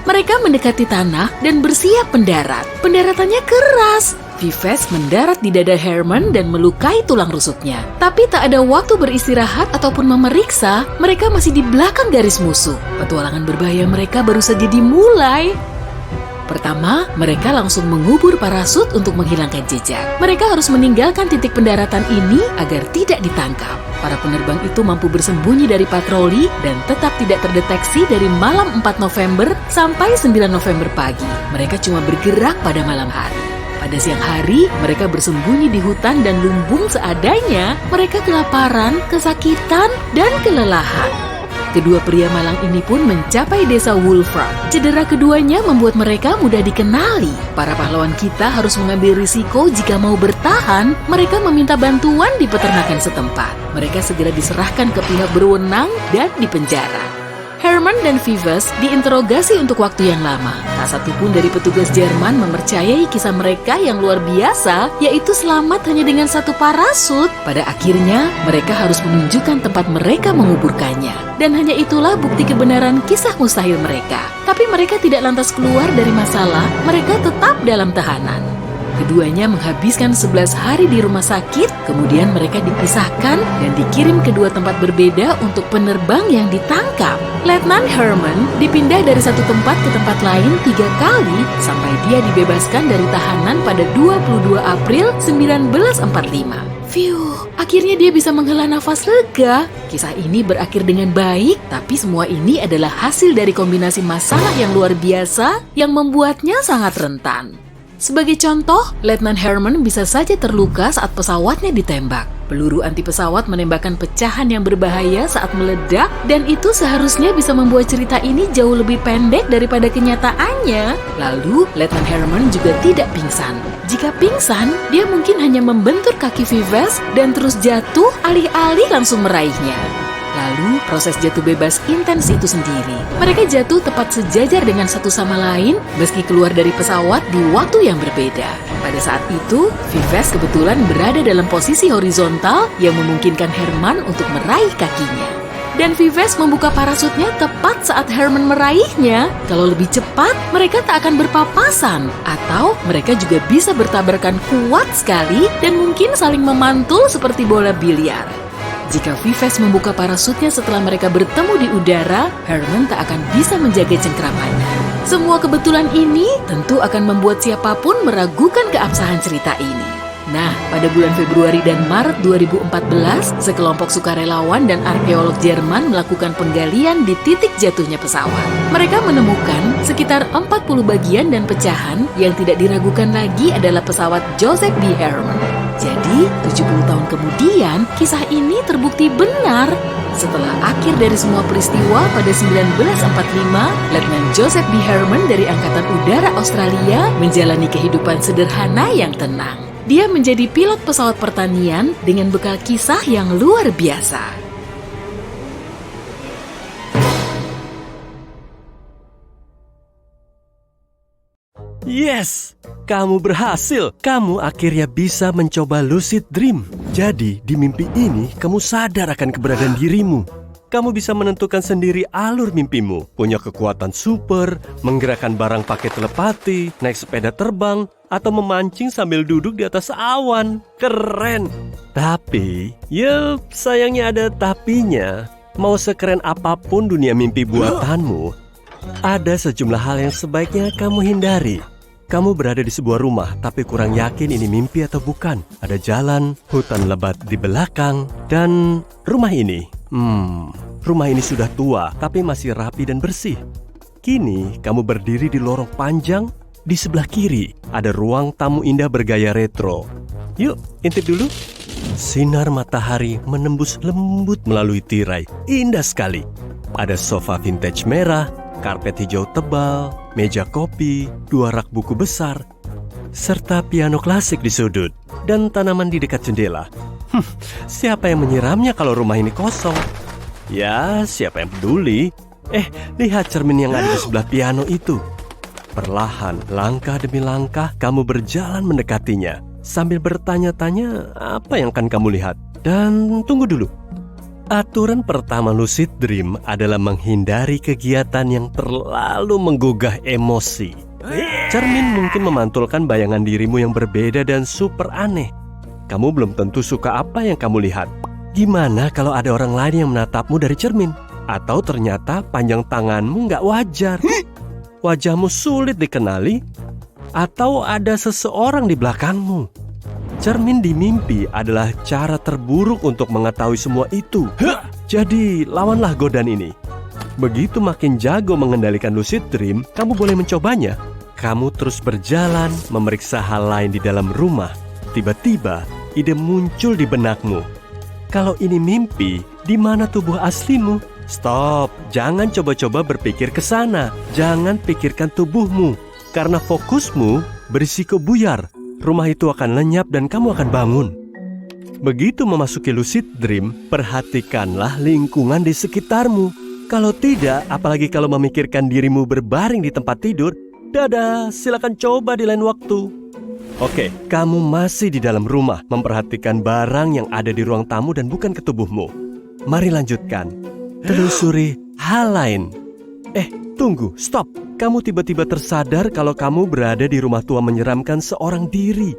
Mereka mendekati tanah dan bersiap mendarat. Pendaratannya keras. Vives mendarat di dada Herman dan melukai tulang rusuknya. Tapi tak ada waktu beristirahat ataupun memeriksa, mereka masih di belakang garis musuh. Petualangan berbahaya mereka baru saja dimulai. Pertama, mereka langsung mengubur parasut untuk menghilangkan jejak. Mereka harus meninggalkan titik pendaratan ini agar tidak ditangkap. Para penerbang itu mampu bersembunyi dari patroli dan tetap tidak terdeteksi dari malam 4 November sampai 9 November pagi. Mereka cuma bergerak pada malam hari. Pada siang hari, mereka bersembunyi di hutan dan lumbung seadanya. Mereka kelaparan, kesakitan, dan kelelahan. Kedua pria malang ini pun mencapai desa Wolfram. Cedera keduanya membuat mereka mudah dikenali. Para pahlawan kita harus mengambil risiko jika mau bertahan. Mereka meminta bantuan di peternakan setempat. Mereka segera diserahkan ke pihak berwenang dan dipenjara. Herman dan Vives diinterogasi untuk waktu yang lama. Tak satupun dari petugas Jerman mempercayai kisah mereka yang luar biasa, yaitu selamat hanya dengan 1 parasut. Pada akhirnya, mereka harus menunjukkan tempat mereka menguburkannya. Dan hanya itulah bukti kebenaran kisah mustahil mereka. Tapi mereka tidak lantas keluar dari masalah, mereka tetap dalam tahanan. Keduanya menghabiskan 11 hari di rumah sakit, kemudian mereka dipisahkan dan dikirim ke 2 tempat berbeda untuk penerbang yang ditangkap. Letnan Herman dipindah dari satu tempat ke tempat lain 3 kali sampai dia dibebaskan dari tahanan pada 22 April 1945. Phew, akhirnya dia bisa menghela nafas lega. Kisah ini berakhir dengan baik, tapi semua ini adalah hasil dari kombinasi masalah yang luar biasa yang membuatnya sangat rentan. Sebagai contoh, Letnan Herman bisa saja terluka saat pesawatnya ditembak. Peluru anti pesawat menembakkan pecahan yang berbahaya saat meledak, dan itu seharusnya bisa membuat cerita ini jauh lebih pendek daripada kenyataannya. Lalu, Letnan Herman juga tidak pingsan. Jika pingsan, dia mungkin hanya membentur kaki Vives dan terus jatuh alih-alih langsung meraihnya. Lalu, proses jatuh bebas intens itu sendiri. Mereka jatuh tepat sejajar dengan satu sama lain, meski keluar dari pesawat di waktu yang berbeda. Pada saat itu, Vives kebetulan berada dalam posisi horizontal yang memungkinkan Herman untuk meraih kakinya. Dan Vives membuka parasutnya tepat saat Herman meraihnya. Kalau lebih cepat, mereka tak akan berpapasan. Atau mereka juga bisa bertabrakan kuat sekali dan mungkin saling memantul seperti bola biliar. Jika Vives membuka parasutnya setelah mereka bertemu di udara, Herman tak akan bisa menjaga cengkramannya. Semua kebetulan ini tentu akan membuat siapapun meragukan keabsahan cerita ini. Nah, pada bulan Februari dan Maret 2014, sekelompok sukarelawan dan arkeolog Jerman melakukan penggalian di titik jatuhnya pesawat. Mereka menemukan sekitar 40 bagian dan pecahan yang tidak diragukan lagi adalah pesawat Joseph B. Herman. Jadi, 70 tahun kemudian, kisah ini terbukti benar. Setelah akhir dari semua peristiwa pada 1945, Letnan Joseph B. Herman dari Angkatan Udara Australia menjalani kehidupan sederhana yang tenang. Dia menjadi pilot pesawat pertanian dengan bekal kisah yang luar biasa. Yes! Kamu berhasil! Kamu akhirnya bisa mencoba lucid dream. Jadi, di mimpi ini kamu sadar akan keberadaan dirimu. Kamu bisa menentukan sendiri alur mimpimu. Punya kekuatan super, menggerakkan barang pakai telepati, naik sepeda terbang, atau memancing sambil duduk di atas awan. Keren! Tapi, sayangnya ada tapinya. Mau sekeren apapun dunia mimpi buatanmu, ada sejumlah hal yang sebaiknya kamu hindari. Kamu berada di sebuah rumah, tapi kurang yakin ini mimpi atau bukan. Ada jalan, hutan lebat di belakang, dan rumah ini. Rumah ini sudah tua, tapi masih rapi dan bersih. Kini, kamu berdiri di lorong panjang. Di sebelah kiri, ada ruang tamu indah bergaya retro. Yuk, intip dulu. Sinar matahari menembus lembut melalui tirai. Indah sekali. Ada sofa vintage merah, karpet hijau tebal, meja kopi, 2 rak buku besar, serta piano klasik di sudut, dan tanaman di dekat jendela. Siapa yang menyiramnya kalau rumah ini kosong? Ya, siapa yang peduli? Lihat cermin yang ada di sebelah piano itu. Perlahan, langkah demi langkah, kamu berjalan mendekatinya, sambil bertanya-tanya apa yang akan kamu lihat. Dan tunggu dulu. Aturan pertama lucid dream adalah menghindari kegiatan yang terlalu menggugah emosi. Cermin mungkin memantulkan bayangan dirimu yang berbeda dan super aneh. Kamu belum tentu suka apa yang kamu lihat. Gimana kalau ada orang lain yang menatapmu dari cermin? Atau ternyata panjang tanganmu nggak wajar? Wajahmu sulit dikenali? Atau ada seseorang di belakangmu? Cermin di mimpi adalah cara terburuk untuk mengetahui semua itu. Jadi, lawanlah godaan ini. Begitu makin jago mengendalikan lucid dream, kamu boleh mencobanya. Kamu terus berjalan, memeriksa hal lain di dalam rumah. Tiba-tiba, ide muncul di benakmu. Kalau ini mimpi, di mana tubuh aslimu? Stop, jangan coba-coba berpikir ke sana. Jangan pikirkan tubuhmu, karena fokusmu berisiko buyar. Rumah itu akan lenyap dan kamu akan bangun. Begitu memasuki lucid dream, perhatikanlah lingkungan di sekitarmu. Kalau tidak, apalagi kalau memikirkan dirimu berbaring di tempat tidur, dadah, silakan coba di lain waktu. Oke, kamu masih di dalam rumah, memperhatikan barang yang ada di ruang tamu dan bukan ke tubuhmu. Mari lanjutkan. Telusuri hal lain. Tunggu, stop. Kamu tiba-tiba tersadar kalau kamu berada di rumah tua menyeramkan seorang diri.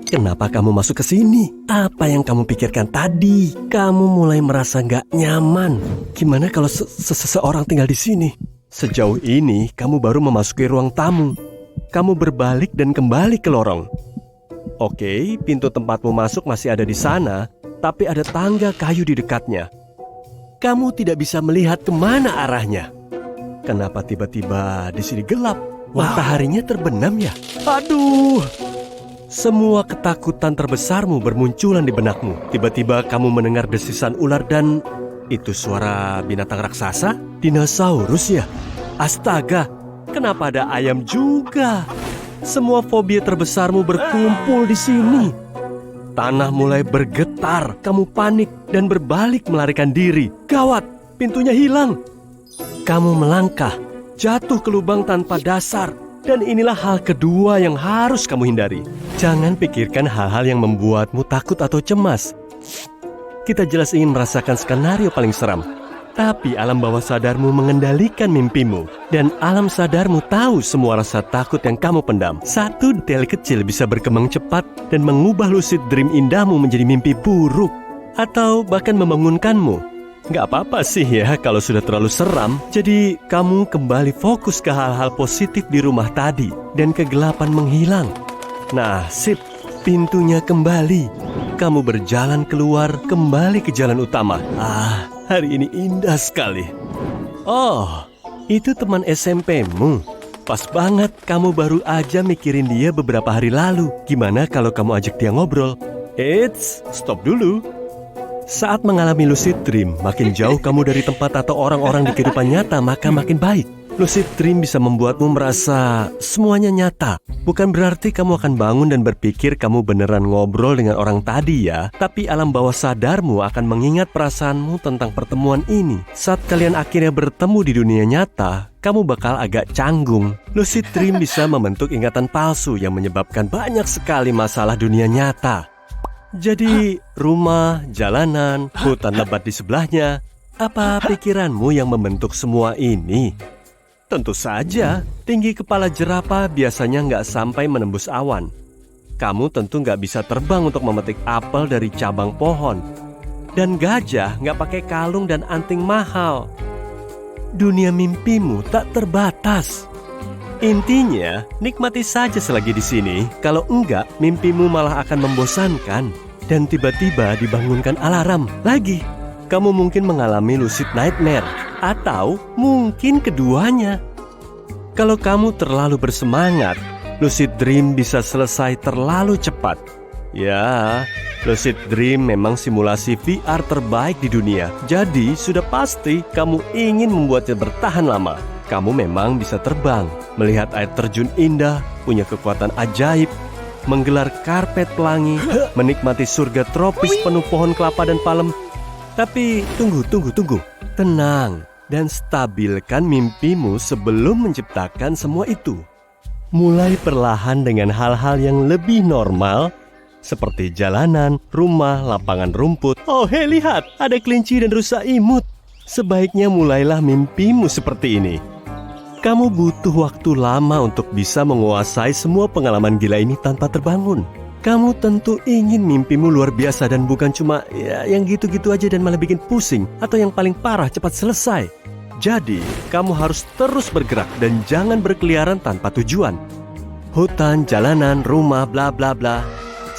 Kenapa kamu masuk ke sini? Apa yang kamu pikirkan tadi? Kamu mulai merasa nggak nyaman. Gimana kalau seseorang tinggal di sini? Sejauh ini, kamu baru memasuki ruang tamu. Kamu berbalik dan kembali ke lorong. Oke, pintu tempatmu masuk masih ada di sana, tapi ada tangga kayu di dekatnya. Kamu tidak bisa melihat kemana arahnya. Kenapa tiba-tiba di sini gelap? Mataharinya terbenam ya? Aduh! Semua ketakutan terbesarmu bermunculan di benakmu. Tiba-tiba kamu mendengar desisan ular dan... Itu suara binatang raksasa? Dinosaurus ya? Astaga! Kenapa ada ayam juga? Semua fobia terbesarmu berkumpul di sini. Tanah mulai bergetar. Kamu panik dan berbalik melarikan diri. Gawat! Pintunya hilang. Kamu melangkah, jatuh ke lubang tanpa dasar. Dan inilah hal kedua yang harus kamu hindari. Jangan pikirkan hal-hal yang membuatmu takut atau cemas. Kita jelas ingin merasakan skenario paling seram. Tapi alam bawah sadarmu mengendalikan mimpimu. Dan alam sadarmu tahu semua rasa takut yang kamu pendam. Satu detail kecil bisa berkembang cepat dan mengubah lucid dream indahmu menjadi mimpi buruk. Atau bahkan membangunkanmu. Nggak apa-apa sih ya kalau sudah terlalu seram. Jadi kamu kembali fokus ke hal-hal positif di rumah tadi. Dan kegelapan menghilang. Nah, sip. Pintunya kembali. Kamu berjalan keluar, kembali ke jalan utama. Hari ini indah sekali. Oh, itu teman SMP-mu. Pas banget, kamu baru aja mikirin dia beberapa hari lalu. Gimana kalau kamu ajak dia ngobrol? Eits, stop dulu. Saat mengalami lucid dream, makin jauh kamu dari tempat atau orang-orang di kehidupan nyata, maka makin baik. Lucid dream bisa membuatmu merasa semuanya nyata. Bukan berarti kamu akan bangun dan berpikir kamu beneran ngobrol dengan orang tadi ya. Tapi alam bawah sadarmu akan mengingat perasaanmu tentang pertemuan ini. Saat kalian akhirnya bertemu di dunia nyata, kamu bakal agak canggung. Lucid dream bisa membentuk ingatan palsu yang menyebabkan banyak sekali masalah dunia nyata. Jadi rumah, jalanan, hutan lebat di sebelahnya. Apa pikiranmu yang membentuk semua ini? Tentu saja, tinggi kepala jerapah biasanya nggak sampai menembus awan. Kamu tentu nggak bisa terbang untuk memetik apel dari cabang pohon. Dan gajah nggak pakai kalung dan anting mahal. Dunia mimpimu tak terbatas. Intinya, nikmati saja selagi di sini. Kalau enggak, mimpimu malah akan membosankan. Dan tiba-tiba dibangunkan alarm lagi. Kamu mungkin mengalami lucid nightmare. Atau mungkin keduanya. Kalau kamu terlalu bersemangat, lucid dream bisa selesai terlalu cepat. Ya, lucid dream memang simulasi VR terbaik di dunia. Jadi sudah pasti kamu ingin membuatnya bertahan lama. Kamu memang bisa terbang, melihat air terjun indah, punya kekuatan ajaib, menggelar karpet pelangi, menikmati surga tropis penuh pohon kelapa dan palem. Tapi tunggu. Tenang dan stabilkan mimpimu sebelum menciptakan semua itu. Mulai perlahan dengan hal-hal yang lebih normal, seperti jalanan, rumah, lapangan rumput. Oh, hei, lihat, ada kelinci dan rusa imut. Sebaiknya mulailah mimpimu seperti ini. Kamu butuh waktu lama untuk bisa menguasai semua pengalaman gila ini tanpa terbangun. Kamu tentu ingin mimpimu luar biasa dan bukan cuma yang gitu-gitu aja dan malah bikin pusing. Atau yang paling parah cepat selesai. Jadi, kamu harus terus bergerak dan jangan berkeliaran tanpa tujuan. Hutan, jalanan, rumah, bla bla bla.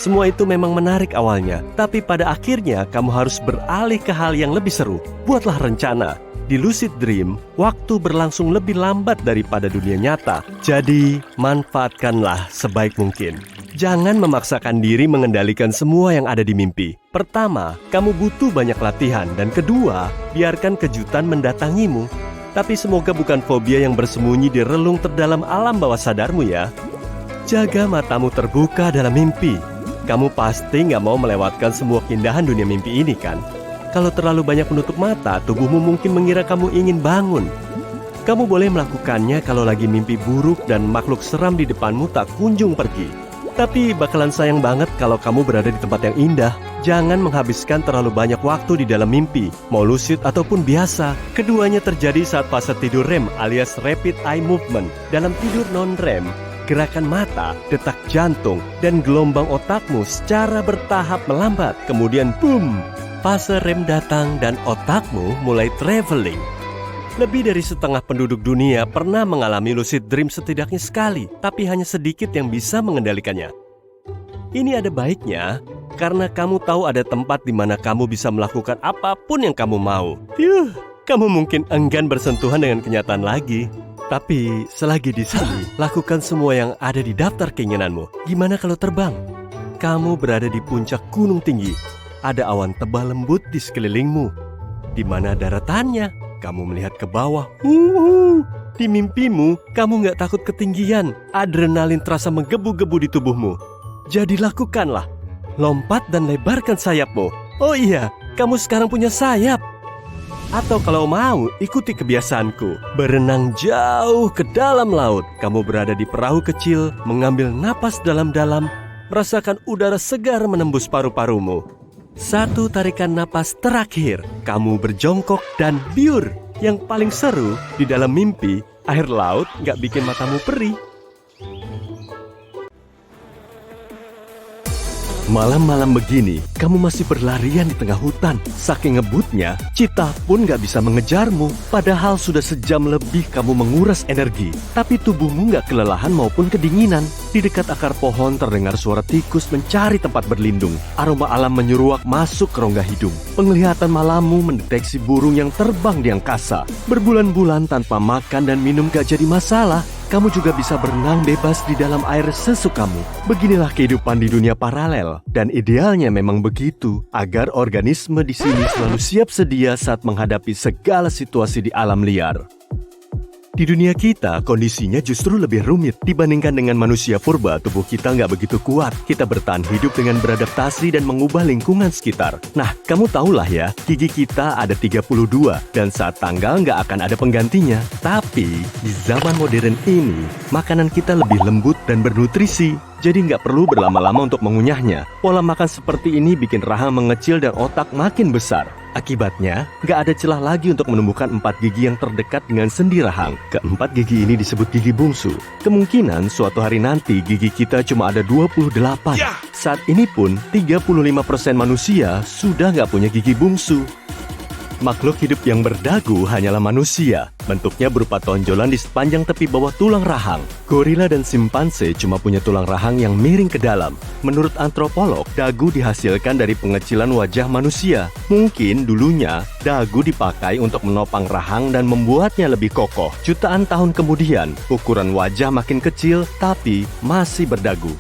Semua itu memang menarik awalnya. Tapi pada akhirnya kamu harus beralih ke hal yang lebih seru. Buatlah rencana. Di lucid dream, waktu berlangsung lebih lambat daripada dunia nyata. Jadi, manfaatkanlah sebaik mungkin. Jangan memaksakan diri mengendalikan semua yang ada di mimpi. Pertama, kamu butuh banyak latihan. Dan kedua, biarkan kejutan mendatangimu. Tapi semoga bukan fobia yang bersembunyi di relung terdalam alam bawah sadarmu ya. Jaga matamu terbuka dalam mimpi. Kamu pasti nggak mau melewatkan semua keindahan dunia mimpi ini kan? Kalau terlalu banyak menutup mata, tubuhmu mungkin mengira kamu ingin bangun. Kamu boleh melakukannya kalau lagi mimpi buruk dan makhluk seram di depanmu tak kunjung pergi. Tapi bakalan sayang banget kalau kamu berada di tempat yang indah. Jangan menghabiskan terlalu banyak waktu di dalam mimpi, mau lucid ataupun biasa. Keduanya terjadi saat fase tidur REM alias Rapid Eye Movement. Dalam tidur non-REM, gerakan mata, detak jantung, dan gelombang otakmu secara bertahap melambat. Kemudian boom! Fase REM datang dan otakmu mulai traveling. Lebih dari setengah penduduk dunia pernah mengalami lucid dream setidaknya sekali, tapi hanya sedikit yang bisa mengendalikannya. Ini ada baiknya, karena kamu tahu ada tempat di mana kamu bisa melakukan apapun yang kamu mau. Kamu mungkin enggan bersentuhan dengan kenyataan lagi. Tapi selagi di sini, lakukan semua yang ada di daftar keinginanmu. Gimana kalau terbang? Kamu berada di puncak gunung tinggi. Ada awan tebal lembut di sekelilingmu. Di mana daratannya? Kamu melihat ke bawah. Di mimpimu, kamu nggak takut ketinggian. Adrenalin terasa menggebu-gebu di tubuhmu. Jadi lakukanlah. Lompat dan lebarkan sayapmu. Oh iya, kamu sekarang punya sayap. Atau kalau mau, ikuti kebiasaanku. Berenang jauh ke dalam laut. Kamu berada di perahu kecil, mengambil napas dalam-dalam, merasakan udara segar menembus paru-parumu. Satu tarikan napas terakhir, kamu berjongkok dan biur. Yang paling seru, di dalam mimpi, air laut nggak bikin matamu perih. Malam-malam begini, kamu masih berlarian di tengah hutan. Saking ngebutnya, citah pun nggak bisa mengejarmu. Padahal sudah sejam lebih kamu menguras energi. Tapi tubuhmu nggak kelelahan maupun kedinginan. Di dekat akar pohon terdengar suara tikus mencari tempat berlindung. Aroma alam menyeruak masuk ke rongga hidung. Penglihatan malammu mendeteksi burung yang terbang di angkasa. Berbulan-bulan tanpa makan dan minum gak jadi masalah. Kamu juga bisa berenang bebas di dalam air sesukamu. Beginilah kehidupan di dunia paralel. Dan idealnya memang begitu, agar organisme di sini selalu siap sedia saat menghadapi segala situasi di alam liar. Di dunia kita, kondisinya justru lebih rumit. Dibandingkan dengan manusia purba, tubuh kita nggak begitu kuat. Kita bertahan hidup dengan beradaptasi dan mengubah lingkungan sekitar. Nah, kamu tahulah ya, gigi kita ada 32, dan saat tanggal nggak akan ada penggantinya. Tapi, di zaman modern ini, makanan kita lebih lembut dan bernutrisi. Jadi nggak perlu berlama-lama untuk mengunyahnya. Pola makan seperti ini bikin rahang mengecil dan otak makin besar. Akibatnya, nggak ada celah lagi untuk menumbuhkan 4 gigi yang terdekat dengan sendi rahang. Keempat gigi ini disebut gigi bungsu. Kemungkinan suatu hari nanti gigi kita cuma ada 28. Saat ini pun, 35% manusia sudah nggak punya gigi bungsu. Makhluk hidup yang berdagu hanyalah manusia. Bentuknya berupa tonjolan di sepanjang tepi bawah tulang rahang. Gorila dan simpanse cuma punya tulang rahang yang miring ke dalam. Menurut antropolog, dagu dihasilkan dari pengecilan wajah manusia. Mungkin dulunya, dagu dipakai untuk menopang rahang dan membuatnya lebih kokoh. Jutaan tahun kemudian, ukuran wajah makin kecil tapi masih berdagu.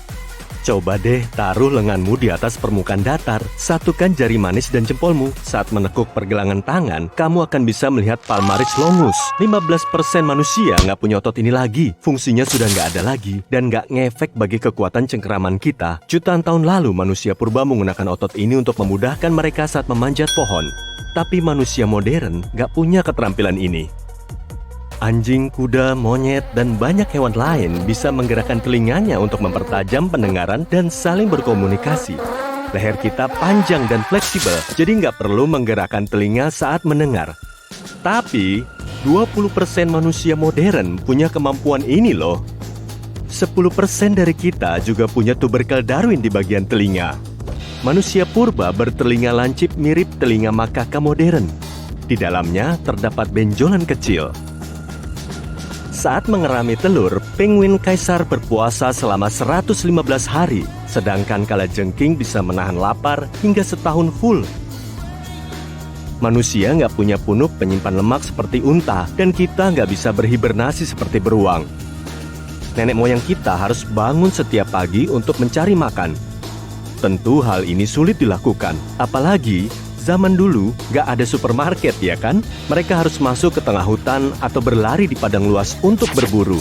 Coba deh taruh lenganmu di atas permukaan datar. Satukan jari manis dan jempolmu. Saat menekuk pergelangan tangan, kamu akan bisa melihat palmaris longus. 15% manusia nggak punya otot ini lagi. Fungsinya sudah nggak ada lagi dan nggak ngefek bagi kekuatan cengkeraman kita. Jutaan tahun lalu, manusia purba menggunakan otot ini untuk memudahkan mereka saat memanjat pohon. Tapi manusia modern nggak punya keterampilan ini. Anjing, kuda, monyet, dan banyak hewan lain bisa menggerakkan telinganya untuk mempertajam pendengaran dan saling berkomunikasi. Leher kita panjang dan fleksibel, jadi nggak perlu menggerakkan telinga saat mendengar. Tapi, 20% manusia modern punya kemampuan ini loh. 10% dari kita juga punya tuberkel Darwin di bagian telinga. Manusia purba bertelinga lancip mirip telinga makaka modern. Di dalamnya terdapat benjolan kecil. Saat mengerami telur, penguin kaisar berpuasa selama 115 hari, sedangkan kalajengking bisa menahan lapar hingga setahun full. Manusia nggak punya punuk penyimpan lemak seperti unta, dan kita nggak bisa berhibernasi seperti beruang. Nenek moyang kita harus bangun setiap pagi untuk mencari makan. Tentu hal ini sulit dilakukan, apalagi zaman dulu nggak ada supermarket ya kan? Mereka harus masuk ke tengah hutan atau berlari di padang luas untuk berburu.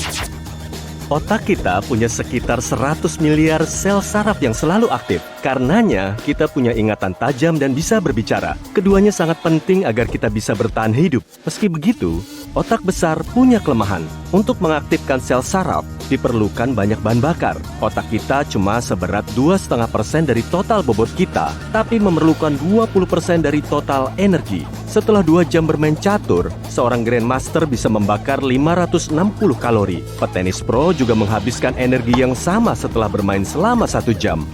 Otak kita punya sekitar 100 miliar sel saraf yang selalu aktif. Karenanya, kita punya ingatan tajam dan bisa berbicara. Keduanya sangat penting agar kita bisa bertahan hidup. Meski begitu, otak besar punya kelemahan. Untuk mengaktifkan sel saraf, diperlukan banyak bahan bakar. Otak kita cuma seberat 2,5% dari total bobot kita, tapi memerlukan 20% dari total energi. Setelah 2 jam bermain catur, seorang grandmaster bisa membakar 560 kalori. Petenis pro juga menghabiskan energi yang sama setelah bermain selama 1 jam.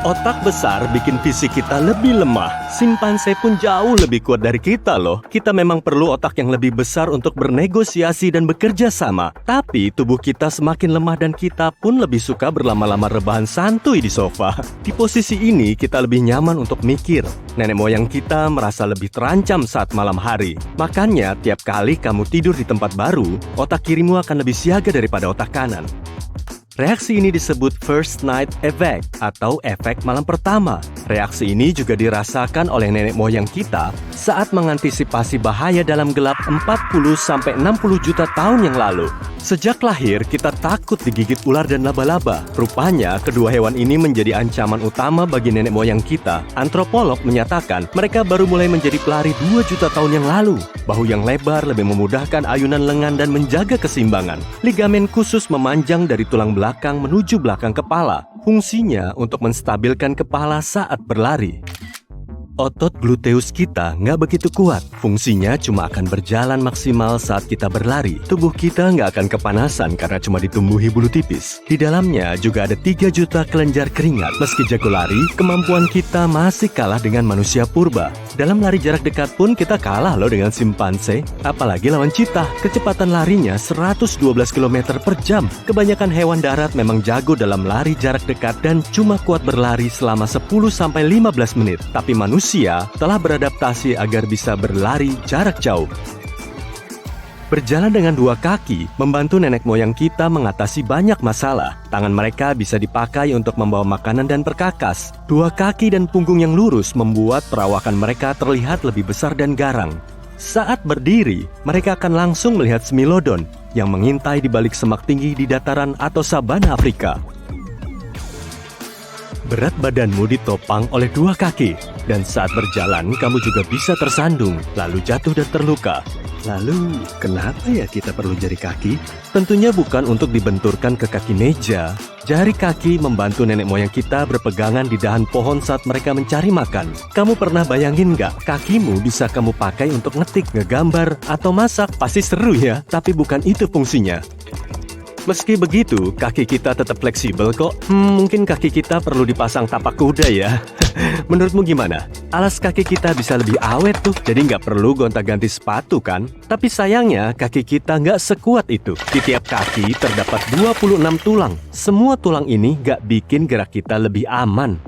Otak besar bikin fisik kita lebih lemah. Simpanse pun jauh lebih kuat dari kita loh. Kita memang perlu otak yang lebih besar untuk bernegosiasi dan bekerja sama. Tapi tubuh kita semakin lemah dan kita pun lebih suka berlama-lama rebahan santuy di sofa. Di posisi ini kita lebih nyaman untuk mikir. Nenek moyang kita merasa lebih terancam saat malam hari. Makanya tiap kali kamu tidur di tempat baru, otak kirimu akan lebih siaga daripada otak kanan. Reaksi ini disebut first night effect atau efek malam pertama. Reaksi ini juga dirasakan oleh nenek moyang kita saat mengantisipasi bahaya dalam gelap 40-60 juta tahun yang lalu. Sejak lahir, kita takut digigit ular dan laba-laba. Rupanya, kedua hewan ini menjadi ancaman utama bagi nenek moyang kita. Antropolog menyatakan mereka baru mulai menjadi pelari 2 juta tahun yang lalu. Bahu yang lebar lebih memudahkan ayunan lengan dan menjaga keseimbangan. Ligamen khusus memanjang dari tulang belakang menuju belakang kepala. Fungsinya untuk menstabilkan kepala saat berlari. Otot gluteus kita nggak begitu kuat. Fungsinya cuma akan berjalan maksimal saat kita berlari. Tubuh kita nggak akan kepanasan karena cuma ditumbuhi bulu tipis. Di dalamnya juga ada 3 juta kelenjar keringat. Meski jago lari, kemampuan kita masih kalah dengan manusia purba. Dalam lari jarak dekat pun kita kalah loh dengan simpanse. Apalagi lawan cheetah. Kecepatan larinya 112 km per jam. Kebanyakan hewan darat memang jago dalam lari jarak dekat dan cuma kuat berlari selama 10-15 menit. Tapi manusia telah beradaptasi agar bisa berlari jarak jauh. Berjalan dengan 2 kaki membantu nenek moyang kita mengatasi banyak masalah. Tangan mereka bisa dipakai untuk membawa makanan dan berkakas. 2 kaki dan punggung yang lurus membuat perawakan mereka terlihat lebih besar dan garang. Saat berdiri, mereka akan langsung melihat Smilodon yang mengintai di balik semak tinggi di dataran atau sabana Afrika. Berat badanmu ditopang oleh 2 kaki, dan saat berjalan kamu juga bisa tersandung, lalu jatuh dan terluka. Lalu, kenapa ya kita perlu jari kaki? Tentunya bukan untuk dibenturkan ke kaki meja. Jari kaki membantu nenek moyang kita berpegangan di dahan pohon saat mereka mencari makan. Kamu pernah bayangin nggak, kakimu bisa kamu pakai untuk ngetik, ngegambar, atau masak? Pasti seru ya, tapi bukan itu fungsinya. Meski begitu, kaki kita tetap fleksibel kok. Mungkin kaki kita perlu dipasang tapak kuda ya. Menurutmu gimana? Alas kaki kita bisa lebih awet tuh, jadi nggak perlu gonta-ganti sepatu kan? Tapi sayangnya, kaki kita nggak sekuat itu. Di tiap kaki terdapat 26 tulang. Semua tulang ini nggak bikin gerak kita lebih aman.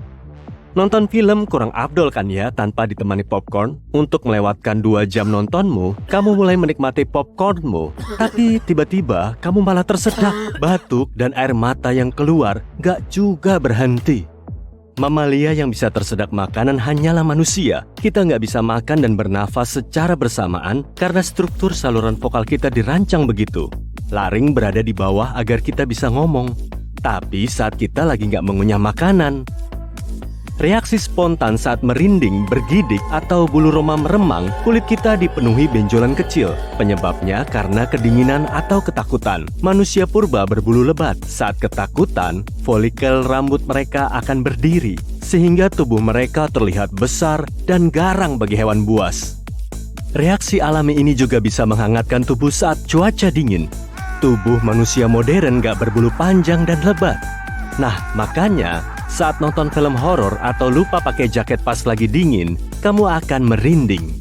Nonton film kurang afdol kan ya tanpa ditemani popcorn? Untuk melewatkan 2 jam nontonmu, kamu mulai menikmati popcornmu. Tapi tiba-tiba kamu malah tersedak, batuk, dan air mata yang keluar gak juga berhenti. Mamalia yang bisa tersedak makanan hanyalah manusia. Kita nggak bisa makan dan bernafas secara bersamaan karena struktur saluran vokal kita dirancang begitu. Laring berada di bawah agar kita bisa ngomong. Tapi saat kita lagi nggak mengunyah makanan, reaksi spontan saat merinding, bergidik, atau bulu roma meremang, kulit kita dipenuhi benjolan kecil. Penyebabnya karena kedinginan atau ketakutan. Manusia purba berbulu lebat. Saat ketakutan, folikel rambut mereka akan berdiri, sehingga tubuh mereka terlihat besar dan garang bagi hewan buas. Reaksi alami ini juga bisa menghangatkan tubuh saat cuaca dingin. Tubuh manusia modern gak berbulu panjang dan lebat. Nah, makanya saat nonton film horor atau lupa pakai jaket pas lagi dingin, kamu akan merinding.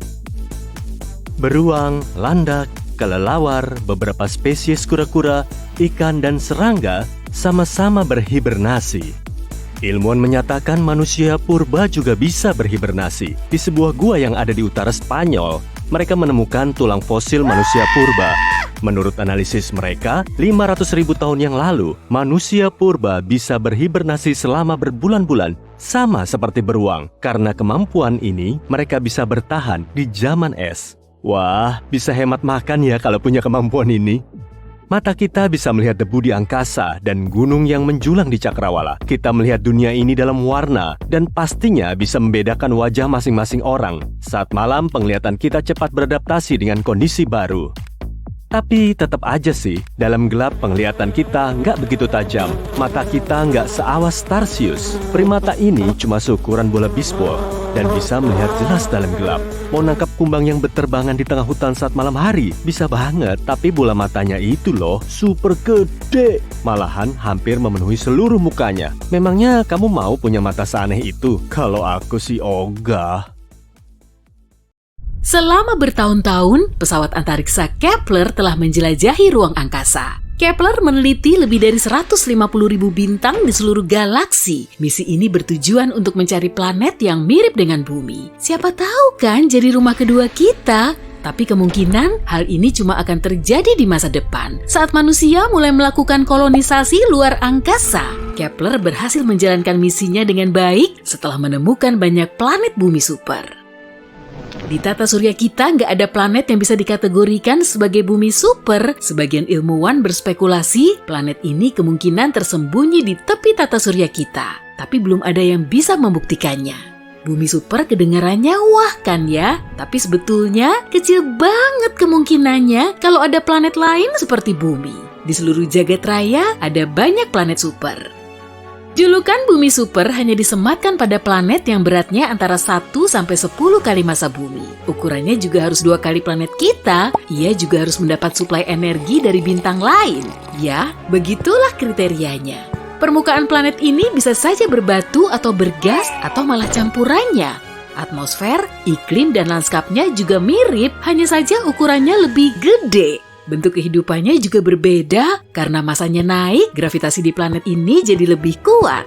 Beruang, landak, kelelawar, beberapa spesies kura-kura, ikan, dan serangga sama-sama berhibernasi. Ilmuwan menyatakan manusia purba juga bisa berhibernasi. Di sebuah gua yang ada di utara Spanyol, mereka menemukan tulang fosil manusia purba. Menurut analisis mereka, 500.000 tahun yang lalu, manusia purba bisa berhibernasi selama berbulan-bulan, sama seperti beruang. Karena kemampuan ini, mereka bisa bertahan di zaman es. Wah, bisa hemat makan ya kalau punya kemampuan ini. Mata kita bisa melihat debu di angkasa dan gunung yang menjulang di cakrawala. Kita melihat dunia ini dalam warna dan pastinya bisa membedakan wajah masing-masing orang. Saat malam, penglihatan kita cepat beradaptasi dengan kondisi baru. Tapi tetap aja sih, dalam gelap penglihatan kita nggak begitu tajam. Mata kita nggak seawas Tarsius. Primata ini cuma seukuran bola bisbol dan bisa melihat jelas dalam gelap. Mau nangkap kumbang yang berterbangan di tengah hutan saat malam hari? Bisa banget, tapi bola matanya itu loh super gede. Malahan hampir memenuhi seluruh mukanya. Memangnya kamu mau punya mata seaneh itu? Kalau aku sih ogah. Selama bertahun-tahun, pesawat antariksa Kepler telah menjelajahi ruang angkasa. Kepler meneliti lebih dari 150.000 bintang di seluruh galaksi. Misi ini bertujuan untuk mencari planet yang mirip dengan bumi. Siapa tahu kan jadi rumah kedua kita? Tapi kemungkinan hal ini cuma akan terjadi di masa depan, saat manusia mulai melakukan kolonisasi luar angkasa. Kepler berhasil menjalankan misinya dengan baik setelah menemukan banyak planet bumi super. Di tata surya kita nggak ada planet yang bisa dikategorikan sebagai bumi super. Sebagian ilmuwan berspekulasi planet ini kemungkinan tersembunyi di tepi tata surya kita. Tapi belum ada yang bisa membuktikannya. Bumi super kedengarannya wah kan ya? Tapi sebetulnya kecil banget kemungkinannya kalau ada planet lain seperti bumi. Di seluruh jagat raya ada banyak planet super. Julukan bumi super hanya disematkan pada planet yang beratnya antara 1 sampai 10 kali massa bumi. Ukurannya juga harus 2 kali planet kita. Ia juga harus mendapat suplai energi dari bintang lain. Ya, begitulah kriterianya. Permukaan planet ini bisa saja berbatu atau bergas atau malah campurannya. Atmosfer, iklim, dan lanskapnya juga mirip, hanya saja ukurannya lebih gede. Bentuk kehidupannya juga berbeda, karena masanya naik, gravitasi di planet ini jadi lebih kuat.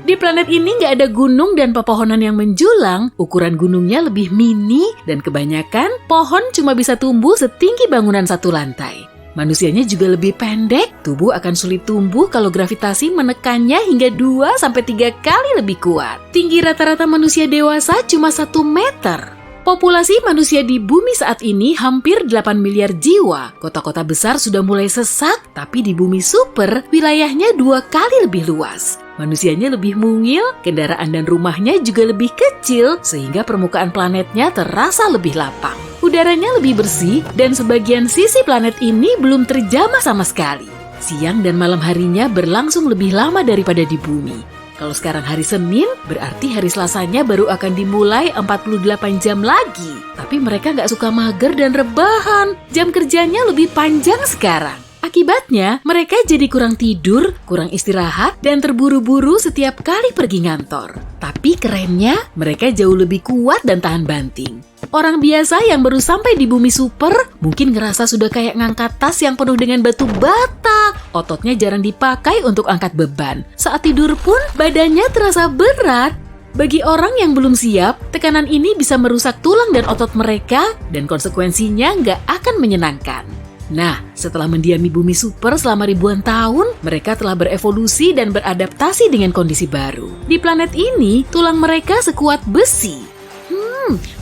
Di planet ini nggak ada gunung dan pepohonan yang menjulang, ukuran gunungnya lebih mini, dan kebanyakan pohon cuma bisa tumbuh setinggi bangunan 1 lantai. Manusianya juga lebih pendek, tubuh akan sulit tumbuh kalau gravitasi menekannya hingga 2-3 kali lebih kuat. Tinggi rata-rata manusia dewasa cuma 1 meter. Populasi manusia di bumi saat ini hampir 8 miliar jiwa. Kota-kota besar sudah mulai sesak, tapi di bumi super, wilayahnya 2 kali lebih luas. Manusianya lebih mungil, kendaraan dan rumahnya juga lebih kecil, sehingga permukaan planetnya terasa lebih lapang. Udaranya lebih bersih, dan sebagian sisi planet ini belum terjamah sama sekali. Siang dan malam harinya berlangsung lebih lama daripada di bumi. Kalau sekarang hari Senin, berarti hari Selasanya baru akan dimulai 48 jam lagi. Tapi mereka nggak suka mager dan rebahan. Jam kerjanya lebih panjang sekarang. Akibatnya, mereka jadi kurang tidur, kurang istirahat, dan terburu-buru setiap kali pergi ngantor. Tapi kerennya, mereka jauh lebih kuat dan tahan banting. Orang biasa yang baru sampai di bumi super mungkin ngerasa sudah kayak ngangkat tas yang penuh dengan batu bata. Ototnya jarang dipakai untuk angkat beban. Saat tidur pun badannya terasa berat. Bagi orang yang belum siap, tekanan ini bisa merusak tulang dan otot mereka dan konsekuensinya nggak akan menyenangkan. Nah, setelah mendiami bumi super selama ribuan tahun, mereka telah berevolusi dan beradaptasi dengan kondisi baru. Di planet ini, tulang mereka sekuat besi.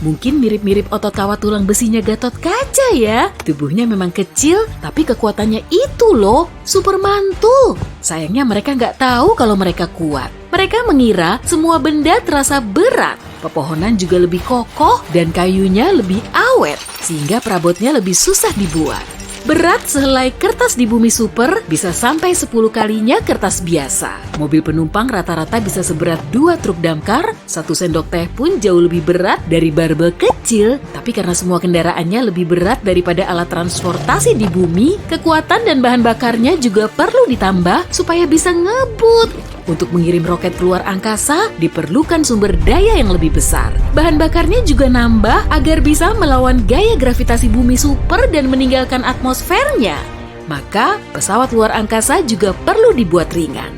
Mungkin mirip-mirip otot kawat tulang besinya Gatot Kaca ya. Tubuhnya memang kecil, tapi kekuatannya itu loh, super mantul. Sayangnya mereka nggak tahu kalau mereka kuat. Mereka mengira semua benda terasa berat. Pepohonan juga lebih kokoh dan kayunya lebih awet, sehingga perabotnya lebih susah dibuat. Berat sehelai kertas di bumi super bisa sampai 10 kalinya kertas biasa. Mobil penumpang rata-rata bisa seberat 2 truk damkar, 1 sendok teh pun jauh lebih berat dari barbel kecil. Tapi karena semua kendaraannya lebih berat daripada alat transportasi di bumi, kekuatan dan bahan bakarnya juga perlu ditambah supaya bisa ngebut. Untuk mengirim roket keluar angkasa, diperlukan sumber daya yang lebih besar. Bahan bakarnya juga nambah agar bisa melawan gaya gravitasi bumi super dan meninggalkan atmosfernya. Maka, pesawat luar angkasa juga perlu dibuat ringan.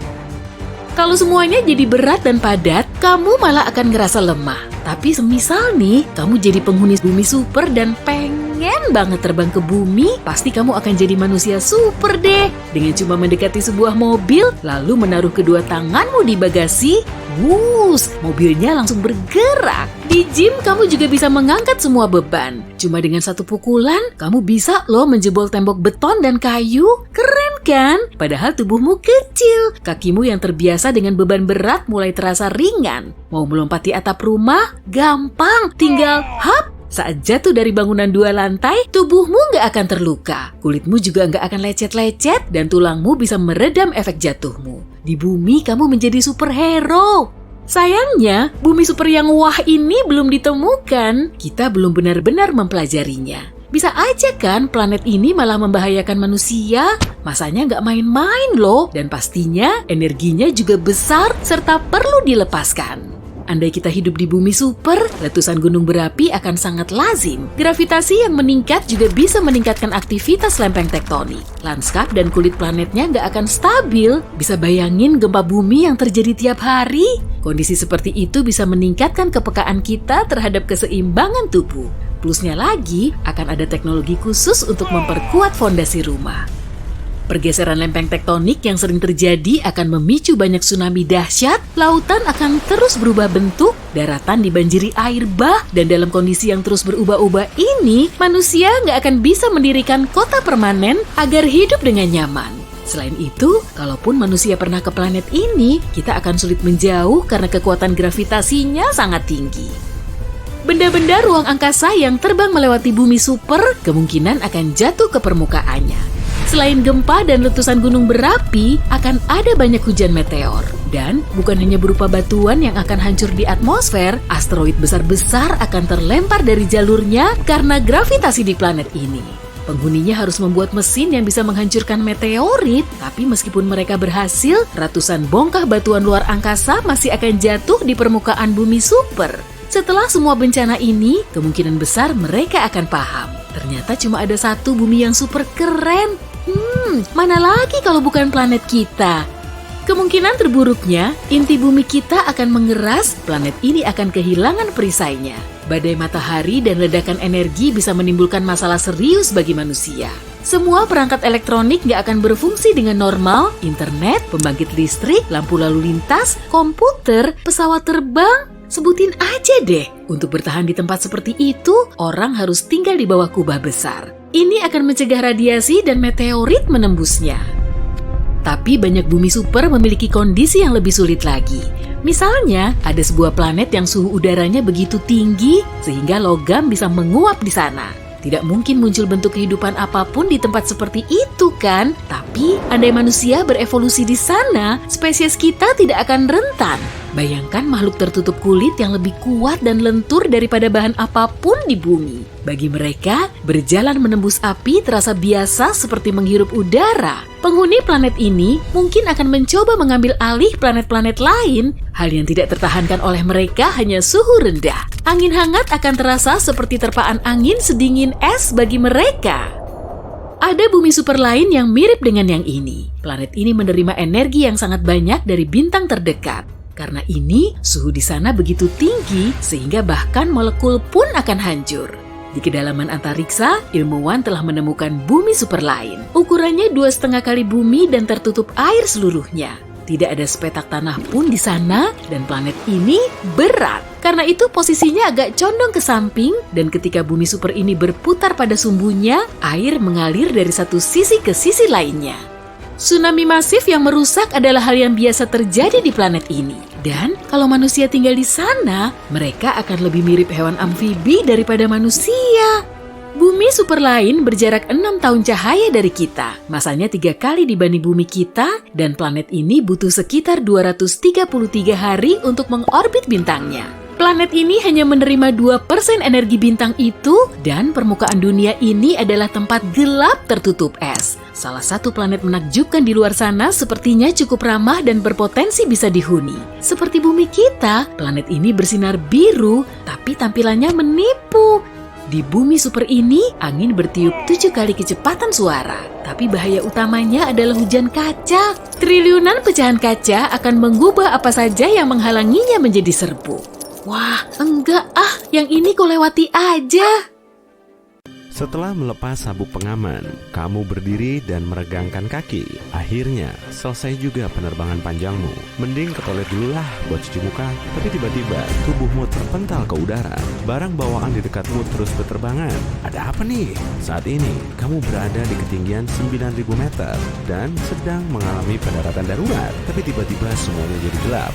Kalau semuanya jadi berat dan padat, kamu malah akan ngerasa lemah. Tapi semisal nih, kamu jadi penghuni bumi super dan pengen banget terbang ke bumi, pasti kamu akan jadi manusia super deh. Dengan cuma mendekati sebuah mobil, lalu menaruh kedua tanganmu di bagasi, wuss, mobilnya langsung bergerak. Di gym, kamu juga bisa mengangkat semua beban. Cuma dengan 1 pukulan, kamu bisa loh menjebol tembok beton dan kayu. Keren kan? Padahal tubuhmu kecil. Kakimu yang terbiasa dengan beban berat mulai terasa ringan. Mau melompati atap rumah? Gampang. Tinggal hap. Saat jatuh dari bangunan 2 lantai, tubuhmu nggak akan terluka. Kulitmu juga nggak akan lecet-lecet dan tulangmu bisa meredam efek jatuhmu. Di bumi, kamu menjadi superhero. Sayangnya, bumi super yang wah ini belum ditemukan. Kita belum benar-benar mempelajarinya. Bisa aja kan planet ini malah membahayakan manusia? Masanya nggak main-main loh. Dan pastinya energinya juga besar serta perlu dilepaskan. Andai kita hidup di bumi super, letusan gunung berapi akan sangat lazim. Gravitasi yang meningkat juga bisa meningkatkan aktivitas lempeng tektonik. Lanskap dan kulit planetnya nggak akan stabil. Bisa bayangin gempa bumi yang terjadi tiap hari? Kondisi seperti itu bisa meningkatkan kepekaan kita terhadap keseimbangan tubuh. Plusnya lagi, akan ada teknologi khusus untuk memperkuat fondasi rumah. Pergeseran lempeng tektonik yang sering terjadi akan memicu banyak tsunami dahsyat, lautan akan terus berubah bentuk, daratan dibanjiri air bah, dan dalam kondisi yang terus berubah-ubah ini, manusia nggak akan bisa mendirikan kota permanen agar hidup dengan nyaman. Selain itu, kalaupun manusia pernah ke planet ini, kita akan sulit menjauh karena kekuatan gravitasinya sangat tinggi. Benda-benda ruang angkasa yang terbang melewati bumi super kemungkinan akan jatuh ke permukaannya. Selain gempa dan letusan gunung berapi, akan ada banyak hujan meteor. Dan bukan hanya berupa batuan yang akan hancur di atmosfer, asteroid besar-besar akan terlempar dari jalurnya karena gravitasi di planet ini. Penghuninya harus membuat mesin yang bisa menghancurkan meteorit, tapi meskipun mereka berhasil, ratusan bongkah batuan luar angkasa masih akan jatuh di permukaan bumi super. Setelah semua bencana ini, kemungkinan besar mereka akan paham. Ternyata cuma ada satu bumi yang super keren. Mana lagi kalau bukan planet kita? Kemungkinan terburuknya, inti bumi kita akan mengeras, planet ini akan kehilangan perisainya. Badai matahari dan ledakan energi bisa menimbulkan masalah serius bagi manusia. Semua perangkat elektronik nggak akan berfungsi dengan normal, internet, pembangkit listrik, lampu lalu lintas, komputer, pesawat terbang. Sebutin aja deh, untuk bertahan di tempat seperti itu, orang harus tinggal di bawah kubah besar. Ini akan mencegah radiasi dan meteorit menembusnya. Tapi banyak bumi super memiliki kondisi yang lebih sulit lagi. Misalnya, ada sebuah planet yang suhu udaranya begitu tinggi sehingga logam bisa menguap di sana. Tidak mungkin muncul bentuk kehidupan apapun di tempat seperti itu kan? Tapi, andai manusia berevolusi di sana, spesies kita tidak akan rentan. Bayangkan makhluk tertutup kulit yang lebih kuat dan lentur daripada bahan apapun di bumi. Bagi mereka, berjalan menembus api terasa biasa seperti menghirup udara. Penghuni planet ini mungkin akan mencoba mengambil alih planet-planet lain. Hal yang tidak tertahankan oleh mereka hanya suhu rendah. Angin hangat akan terasa seperti terpaan angin sedingin es bagi mereka. Ada bumi super lain yang mirip dengan yang ini. Planet ini menerima energi yang sangat banyak dari bintang terdekat. Karena ini, suhu di sana begitu tinggi sehingga bahkan molekul pun akan hancur. Di kedalaman antariksa, ilmuwan telah menemukan bumi super lain. Ukurannya 2,5 kali bumi dan tertutup air seluruhnya. Tidak ada sepetak tanah pun di sana dan planet ini berat. Karena itu posisinya agak condong ke samping dan ketika bumi super ini berputar pada sumbunya, air mengalir dari satu sisi ke sisi lainnya. Tsunami masif yang merusak adalah hal yang biasa terjadi di planet ini. Dan kalau manusia tinggal di sana, mereka akan lebih mirip hewan amfibi daripada manusia. Bumi super lain berjarak 6 tahun cahaya dari kita. Masanya 3 kali dibanding bumi kita, dan planet ini butuh sekitar 233 hari untuk mengorbit bintangnya. Planet ini hanya menerima 2% energi bintang itu, dan permukaan dunia ini adalah tempat gelap tertutup es. Salah satu planet menakjubkan di luar sana sepertinya cukup ramah dan berpotensi bisa dihuni. Seperti bumi kita, planet ini bersinar biru, tapi tampilannya menipu. Di bumi super ini, angin bertiup 7 kali kecepatan suara. Tapi bahaya utamanya adalah hujan kaca. Triliunan pecahan kaca akan mengubah apa saja yang menghalanginya menjadi serbu. Wah, enggak yang ini kau lewati aja. Setelah melepas sabuk pengaman, kamu berdiri dan meregangkan kaki. Akhirnya, selesai juga penerbangan panjangmu. Mending ke toilet dulu lah buat cuci muka. Tapi tiba-tiba, tubuhmu terpental ke udara. Barang bawaan di dekatmu terus berterbangan. Ada apa nih? Saat ini, kamu berada di ketinggian 9.000 meter dan sedang mengalami pendaratan darurat. Tapi tiba-tiba semuanya jadi gelap.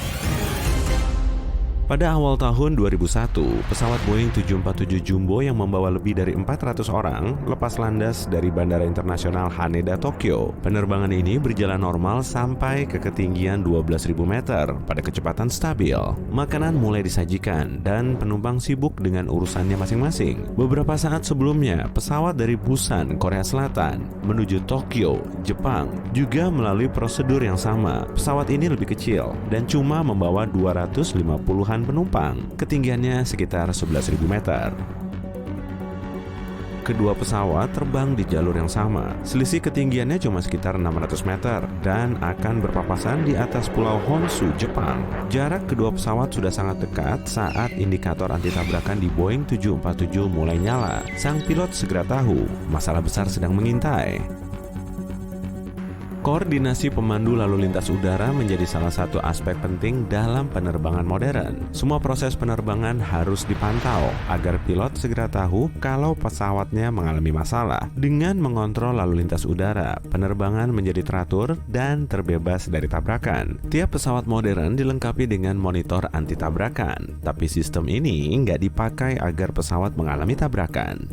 Pada awal tahun 2001, pesawat Boeing 747 Jumbo yang membawa lebih dari 400 orang lepas landas dari Bandara Internasional Haneda, Tokyo. Penerbangan ini berjalan normal sampai ke ketinggian 12.000 meter pada kecepatan stabil. Makanan mulai disajikan dan penumpang sibuk dengan urusannya masing-masing. Beberapa saat sebelumnya, pesawat dari Busan, Korea Selatan menuju Tokyo, Jepang juga melalui prosedur yang sama. Pesawat ini lebih kecil dan cuma membawa 250-an penumpang, ketinggiannya sekitar 11.000 meter. Kedua pesawat terbang di jalur yang sama. Selisih ketinggiannya cuma sekitar 600 meter dan akan berpapasan di atas Pulau Honshu, Jepang. Jarak kedua pesawat sudah sangat dekat saat indikator anti tabrakan di Boeing 747 mulai nyala. Sang pilot segera tahu masalah besar sedang mengintai. Koordinasi pemandu lalu lintas udara menjadi salah satu aspek penting dalam penerbangan modern. Semua proses penerbangan harus dipantau agar pilot segera tahu kalau pesawatnya mengalami masalah. Dengan mengontrol lalu lintas udara, penerbangan menjadi teratur dan terbebas dari tabrakan. Tiap pesawat modern dilengkapi dengan monitor anti tabrakan, tapi sistem ini nggak dipakai agar pesawat mengalami tabrakan.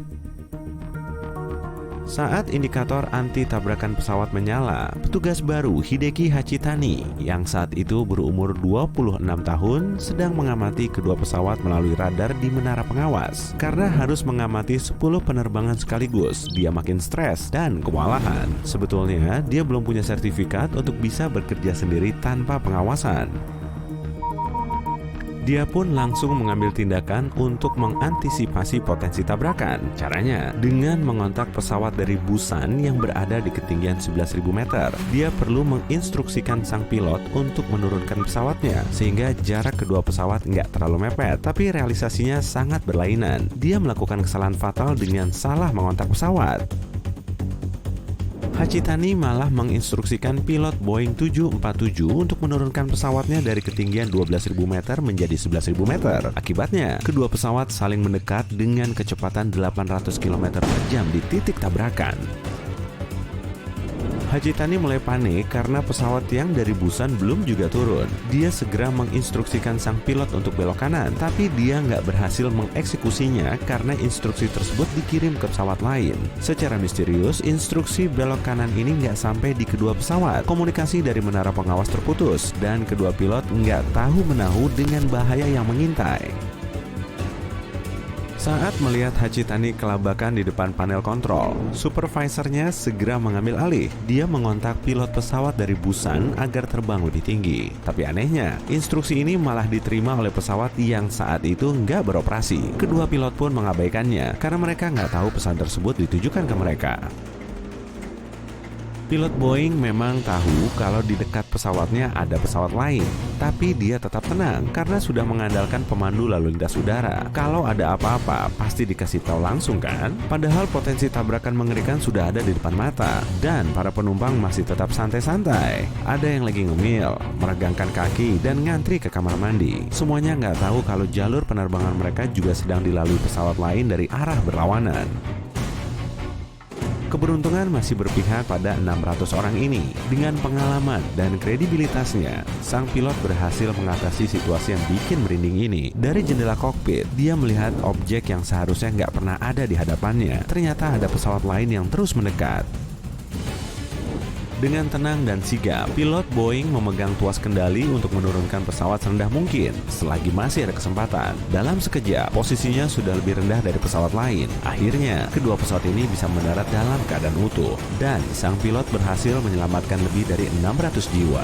Saat indikator anti tabrakan pesawat menyala, petugas baru Hideki Hachitani yang saat itu berumur 26 tahun sedang mengamati kedua pesawat melalui radar di menara pengawas. Karena harus mengamati 10 penerbangan sekaligus, dia makin stres dan kewalahan. Sebetulnya, dia belum punya sertifikat untuk bisa bekerja sendiri tanpa pengawasan. Dia pun langsung mengambil tindakan untuk mengantisipasi potensi tabrakan. Caranya, dengan mengontak pesawat dari Busan yang berada di ketinggian 11.000 meter. Dia perlu menginstruksikan sang pilot untuk menurunkan pesawatnya, sehingga jarak kedua pesawat nggak terlalu mepet. Tapi realisasinya sangat berlainan. Dia melakukan kesalahan fatal dengan salah mengontak pesawat. Hachitani malah menginstruksikan pilot Boeing 747 untuk menurunkan pesawatnya dari ketinggian 12.000 meter menjadi 11.000 meter. Akibatnya, kedua pesawat saling mendekat dengan kecepatan 800 km per jam di titik tabrakan. Hachitani mulai panik karena pesawat yang dari Busan belum juga turun. Dia segera menginstruksikan sang pilot untuk belok kanan, tapi dia nggak berhasil mengeksekusinya karena instruksi tersebut dikirim ke pesawat lain. Secara misterius, instruksi belok kanan ini nggak sampai di kedua pesawat. Komunikasi dari menara pengawas terputus, dan kedua pilot nggak tahu menahu dengan bahaya yang mengintai. Saat melihat Hachitani kelabakan di depan panel kontrol, supervisornya segera mengambil alih. Dia mengontak pilot pesawat dari Busan agar terbang lebih tinggi. Tapi anehnya, instruksi ini malah diterima oleh pesawat yang saat itu nggak beroperasi. Kedua pilot pun mengabaikannya karena mereka nggak tahu pesan tersebut ditujukan ke mereka. Pilot Boeing memang tahu kalau di dekat pesawatnya ada pesawat lain, tapi dia tetap tenang karena sudah mengandalkan pemandu lalu lintas udara. Kalau ada apa-apa, pasti dikasih tahu langsung kan? Padahal potensi tabrakan mengerikan sudah ada di depan mata, dan para penumpang masih tetap santai-santai. Ada yang lagi ngemil, meregangkan kaki, dan ngantri ke kamar mandi. Semuanya nggak tahu kalau jalur penerbangan mereka juga sedang dilalui pesawat lain dari arah berlawanan. Keberuntungan masih berpihak pada 600 orang ini. Dengan pengalaman dan kredibilitasnya, sang pilot berhasil mengatasi situasi yang bikin merinding ini. Dari jendela kokpit, dia melihat objek yang seharusnya nggak pernah ada di hadapannya. Ternyata ada pesawat lain yang terus mendekat. Dengan tenang dan sigap, pilot Boeing memegang tuas kendali untuk menurunkan pesawat serendah mungkin selagi masih ada kesempatan. Dalam sekejap, posisinya sudah lebih rendah dari pesawat lain. Akhirnya, kedua pesawat ini bisa mendarat dalam keadaan utuh, dan sang pilot berhasil menyelamatkan lebih dari 600 jiwa.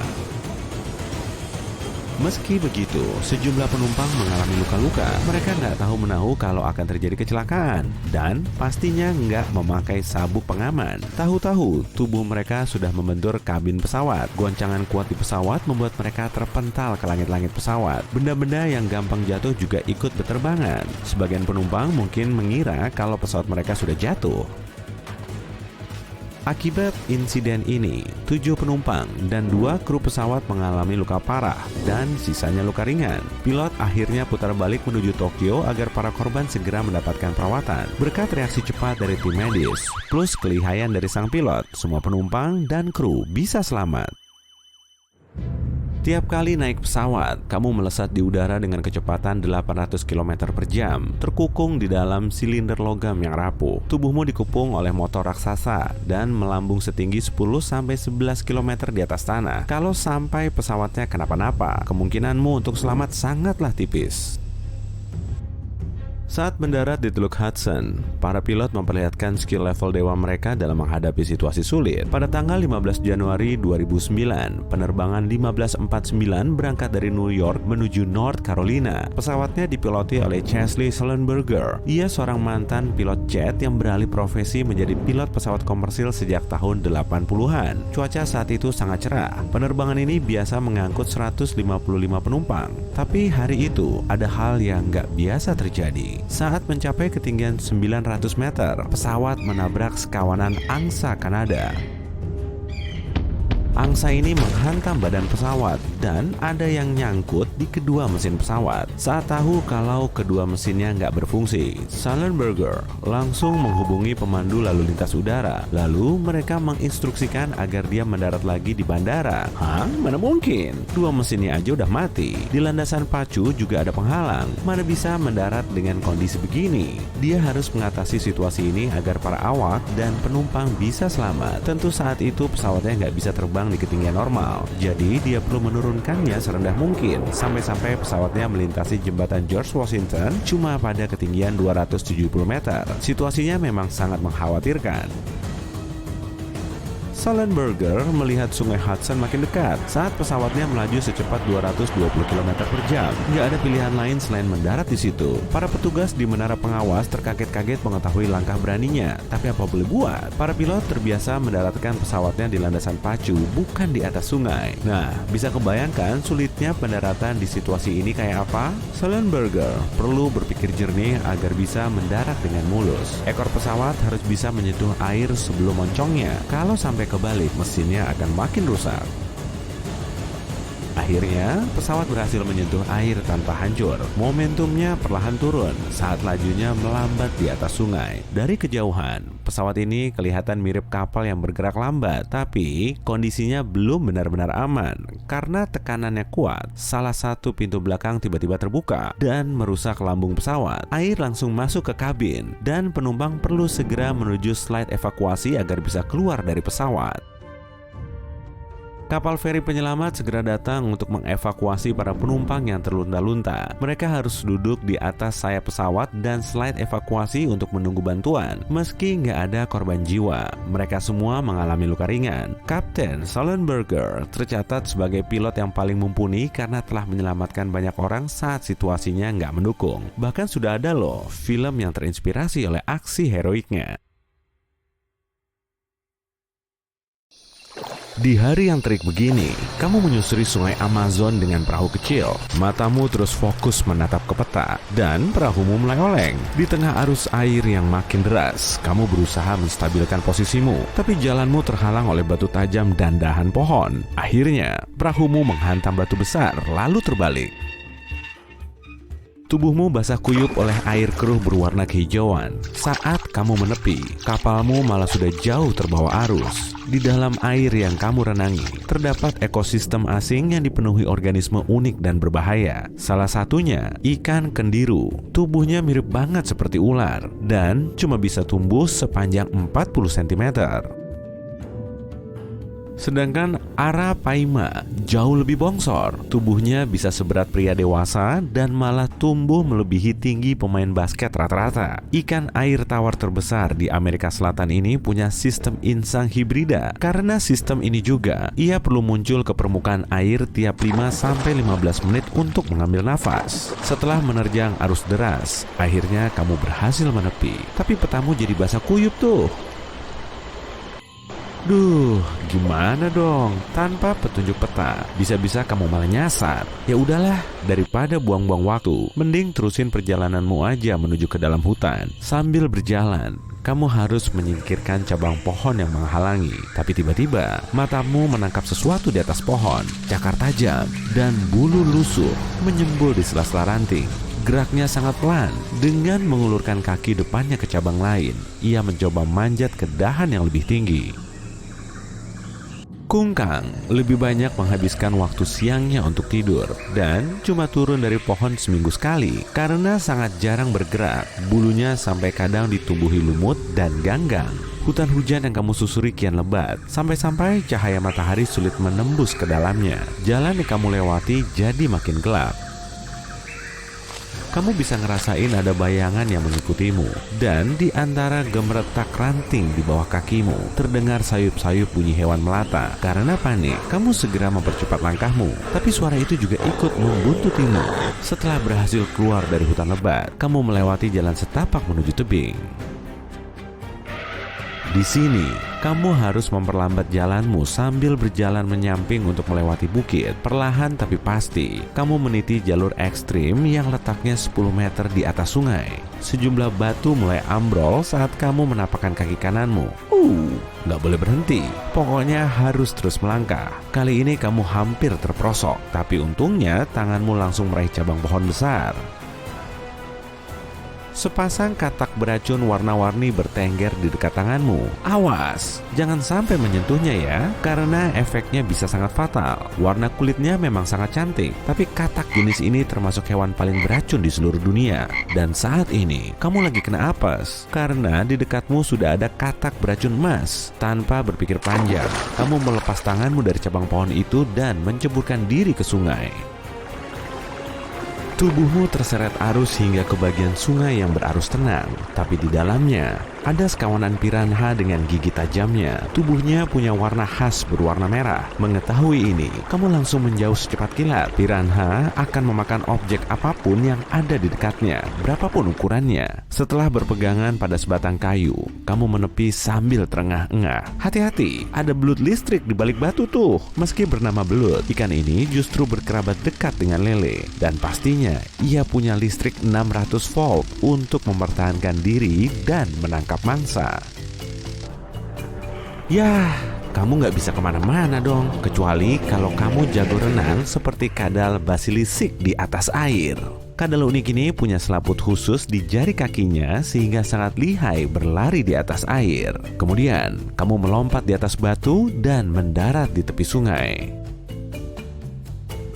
Meski begitu, sejumlah penumpang mengalami luka-luka. Mereka nggak tahu menahu kalau akan terjadi kecelakaan, dan pastinya nggak memakai sabuk pengaman. Tahu-tahu, tubuh mereka sudah membentur kabin pesawat. Goncangan kuat di pesawat membuat mereka terpental ke langit-langit pesawat. Benda-benda yang gampang jatuh juga ikut berterbangan. Sebagian penumpang mungkin mengira kalau pesawat mereka sudah jatuh. Akibat insiden ini, 7 penumpang dan 2 kru pesawat mengalami luka parah dan sisanya luka ringan. Pilot akhirnya putar balik menuju Tokyo agar para korban segera mendapatkan perawatan. Berkat reaksi cepat dari tim medis, plus kelihayan dari sang pilot, semua penumpang dan kru bisa selamat. Tiap kali naik pesawat, kamu melesat di udara dengan kecepatan 800 km per jam, terkukung di dalam silinder logam yang rapuh. Tubuhmu dikepung oleh motor raksasa dan melambung setinggi 10-11 km di atas tanah. Kalau sampai pesawatnya kenapa-napa, kemungkinanmu untuk selamat sangatlah tipis. Saat mendarat di Teluk Hudson, para pilot memperlihatkan skill level dewa mereka dalam menghadapi situasi sulit. Pada tanggal 15 Januari 2009, penerbangan 1549 berangkat dari New York menuju North Carolina. Pesawatnya dipiloti oleh Chesley Sullenberger. Ia seorang mantan pilot jet yang beralih profesi menjadi pilot pesawat komersil sejak tahun 80-an. Cuaca saat itu sangat cerah. Penerbangan ini biasa mengangkut 155 penumpang. Tapi hari itu ada hal yang nggak biasa terjadi. Saat mencapai ketinggian 900 meter, pesawat menabrak sekawanan angsa Kanada. Angsa ini menghantam badan pesawat dan ada yang nyangkut di kedua mesin pesawat. Saat tahu kalau kedua mesinnya nggak berfungsi, Sullenberger langsung menghubungi pemandu lalu lintas udara. Lalu mereka menginstruksikan agar dia mendarat lagi di bandara. Hah? Mana mungkin? Dua mesinnya aja udah mati. Di landasan pacu juga ada penghalang. Mana bisa mendarat dengan kondisi begini? Dia harus mengatasi situasi ini agar para awak dan penumpang bisa selamat. Tentu saat itu pesawatnya nggak bisa terbang di ketinggian normal. Jadi dia perlu menurunkannya serendah mungkin. Sampai-sampai pesawatnya melintasi jembatan George Washington cuma pada ketinggian 270 meter. Situasinya memang sangat mengkhawatirkan. Sullenberger melihat sungai Hudson makin dekat saat pesawatnya melaju secepat 220 km per jam. Nggak ada pilihan lain selain mendarat di situ. Para petugas di menara pengawas terkaget-kaget mengetahui langkah beraninya. Tapi apa boleh buat? Para pilot terbiasa mendaratkan pesawatnya di landasan pacu, bukan di atas sungai. Nah, bisa kebayangkan sulitnya pendaratan di situasi ini kayak apa? Sullenberger perlu berpikir jernih agar bisa mendarat dengan mulus. Ekor pesawat harus bisa menyentuh air sebelum moncongnya. Kalau sampai kebalik, mesinnya akan makin rusak. Akhirnya, pesawat berhasil menyentuh air tanpa hancur. Momentumnya perlahan turun saat lajunya melambat di atas sungai. Dari kejauhan, pesawat ini kelihatan mirip kapal yang bergerak lambat, tapi kondisinya belum benar-benar aman. Karena tekanannya kuat, salah satu pintu belakang tiba-tiba terbuka dan merusak lambung pesawat. Air langsung masuk ke kabin, dan penumpang perlu segera menuju slide evakuasi agar bisa keluar dari pesawat. Kapal feri penyelamat segera datang untuk mengevakuasi para penumpang yang terlunta-lunta. Mereka harus duduk di atas sayap pesawat dan slide evakuasi untuk menunggu bantuan. Meski nggak ada korban jiwa, mereka semua mengalami luka ringan. Kapten Sullenberger tercatat sebagai pilot yang paling mumpuni karena telah menyelamatkan banyak orang saat situasinya nggak mendukung. Bahkan sudah ada loh film yang terinspirasi oleh aksi heroiknya. Di hari yang terik begini, kamu menyusuri sungai Amazon dengan perahu kecil. Matamu terus fokus menatap ke peta, dan perahumu mulai oleng. Di tengah arus air yang makin deras, kamu berusaha menstabilkan posisimu, tapi jalanmu terhalang oleh batu tajam dan dahan pohon. Akhirnya, perahumu menghantam batu besar, lalu terbalik. Tubuhmu basah kuyup oleh air keruh berwarna kehijauan. Saat kamu menepi, kapalmu malah sudah jauh terbawa arus. Di dalam air yang kamu renangi, terdapat ekosistem asing yang dipenuhi organisme unik dan berbahaya. Salah satunya, ikan kendiru. Tubuhnya mirip banget seperti ular, dan cuma bisa tumbuh sepanjang 40 cm. Sedangkan Arapaima jauh lebih bongsor. Tubuhnya bisa seberat pria dewasa dan malah tumbuh melebihi tinggi pemain basket rata-rata. Ikan air tawar terbesar di Amerika Selatan ini punya sistem insang hibrida. Karena sistem ini juga, ia perlu muncul ke permukaan air tiap 5-15 menit untuk mengambil nafas. Setelah menerjang arus deras, akhirnya kamu berhasil menepi. Tapi petamu jadi basah kuyup tuh. Duh, gimana dong? Tanpa petunjuk peta, bisa-bisa kamu malah nyasar. Ya udahlah, daripada buang-buang waktu, mending terusin perjalananmu aja menuju ke dalam hutan. Sambil berjalan, kamu harus menyingkirkan cabang pohon yang menghalangi. Tapi tiba-tiba, matamu menangkap sesuatu di atas pohon. Cakar tajam dan bulu lusuh menyembul di sela-sela ranting. Geraknya sangat pelan. Dengan mengulurkan kaki depannya ke cabang lain, ia mencoba manjat ke dahan yang lebih tinggi. Kungkang lebih banyak menghabiskan waktu siangnya untuk tidur dan cuma turun dari pohon seminggu sekali. Karena sangat jarang bergerak, bulunya sampai kadang ditumbuhi lumut dan ganggang. Hutan hujan yang kamu susuri kian lebat, sampai-sampai cahaya matahari sulit menembus ke dalamnya. Jalan yang kamu lewati jadi makin gelap. Kamu bisa ngerasain ada bayangan yang mengikutimu. Dan di antara gemeretak ranting di bawah kakimu, terdengar sayup-sayup bunyi hewan melata. Karena panik, kamu segera mempercepat langkahmu. Tapi suara itu juga ikut membuntutimu. Setelah berhasil keluar dari hutan lebat, kamu melewati jalan setapak menuju tebing. Di sini, kamu harus memperlambat jalanmu sambil berjalan menyamping untuk melewati bukit. Perlahan tapi pasti, kamu meniti jalur ekstrim yang letaknya 10 meter di atas sungai. Sejumlah batu mulai ambrol saat kamu menapakkan kaki kananmu. Nggak boleh berhenti. Pokoknya harus terus melangkah. Kali ini kamu hampir terperosok, tapi untungnya tanganmu langsung meraih cabang pohon besar. Sepasang katak beracun warna-warni bertengger di dekat tanganmu. Awas, jangan sampai menyentuhnya ya, karena efeknya bisa sangat fatal. Warna kulitnya memang sangat cantik, tapi katak jenis ini termasuk hewan paling beracun di seluruh dunia. Dan saat ini, kamu lagi kena apes, karena di dekatmu sudah ada katak beracun emas. Tanpa berpikir panjang, kamu melepas tanganmu dari cabang pohon itu dan menceburkan diri ke sungai. Tubuhmu terseret arus hingga ke bagian sungai yang berarus tenang, tapi di dalamnya ada sekawanan piranha dengan gigi tajamnya. Tubuhnya punya warna khas berwarna merah. Mengetahui ini, kamu langsung menjauh secepat kilat. Piranha akan memakan objek apapun yang ada di dekatnya, berapapun ukurannya. Setelah berpegangan pada sebatang kayu, kamu menepi sambil terengah-engah. Hati-hati, ada belut listrik di balik batu tuh. Meski bernama belut, ikan ini justru berkerabat dekat dengan lele. Dan pastinya, ia punya listrik 600 volt untuk mempertahankan diri dan menangkap mangsa. Yah, kamu nggak bisa kemana-mana dong, kecuali kalau kamu jago renang seperti kadal basilisik di atas air. Kadal unik ini punya selaput khusus di jari kakinya sehingga sangat lihai berlari di atas air. Kemudian, kamu melompat di atas batu dan mendarat di tepi sungai.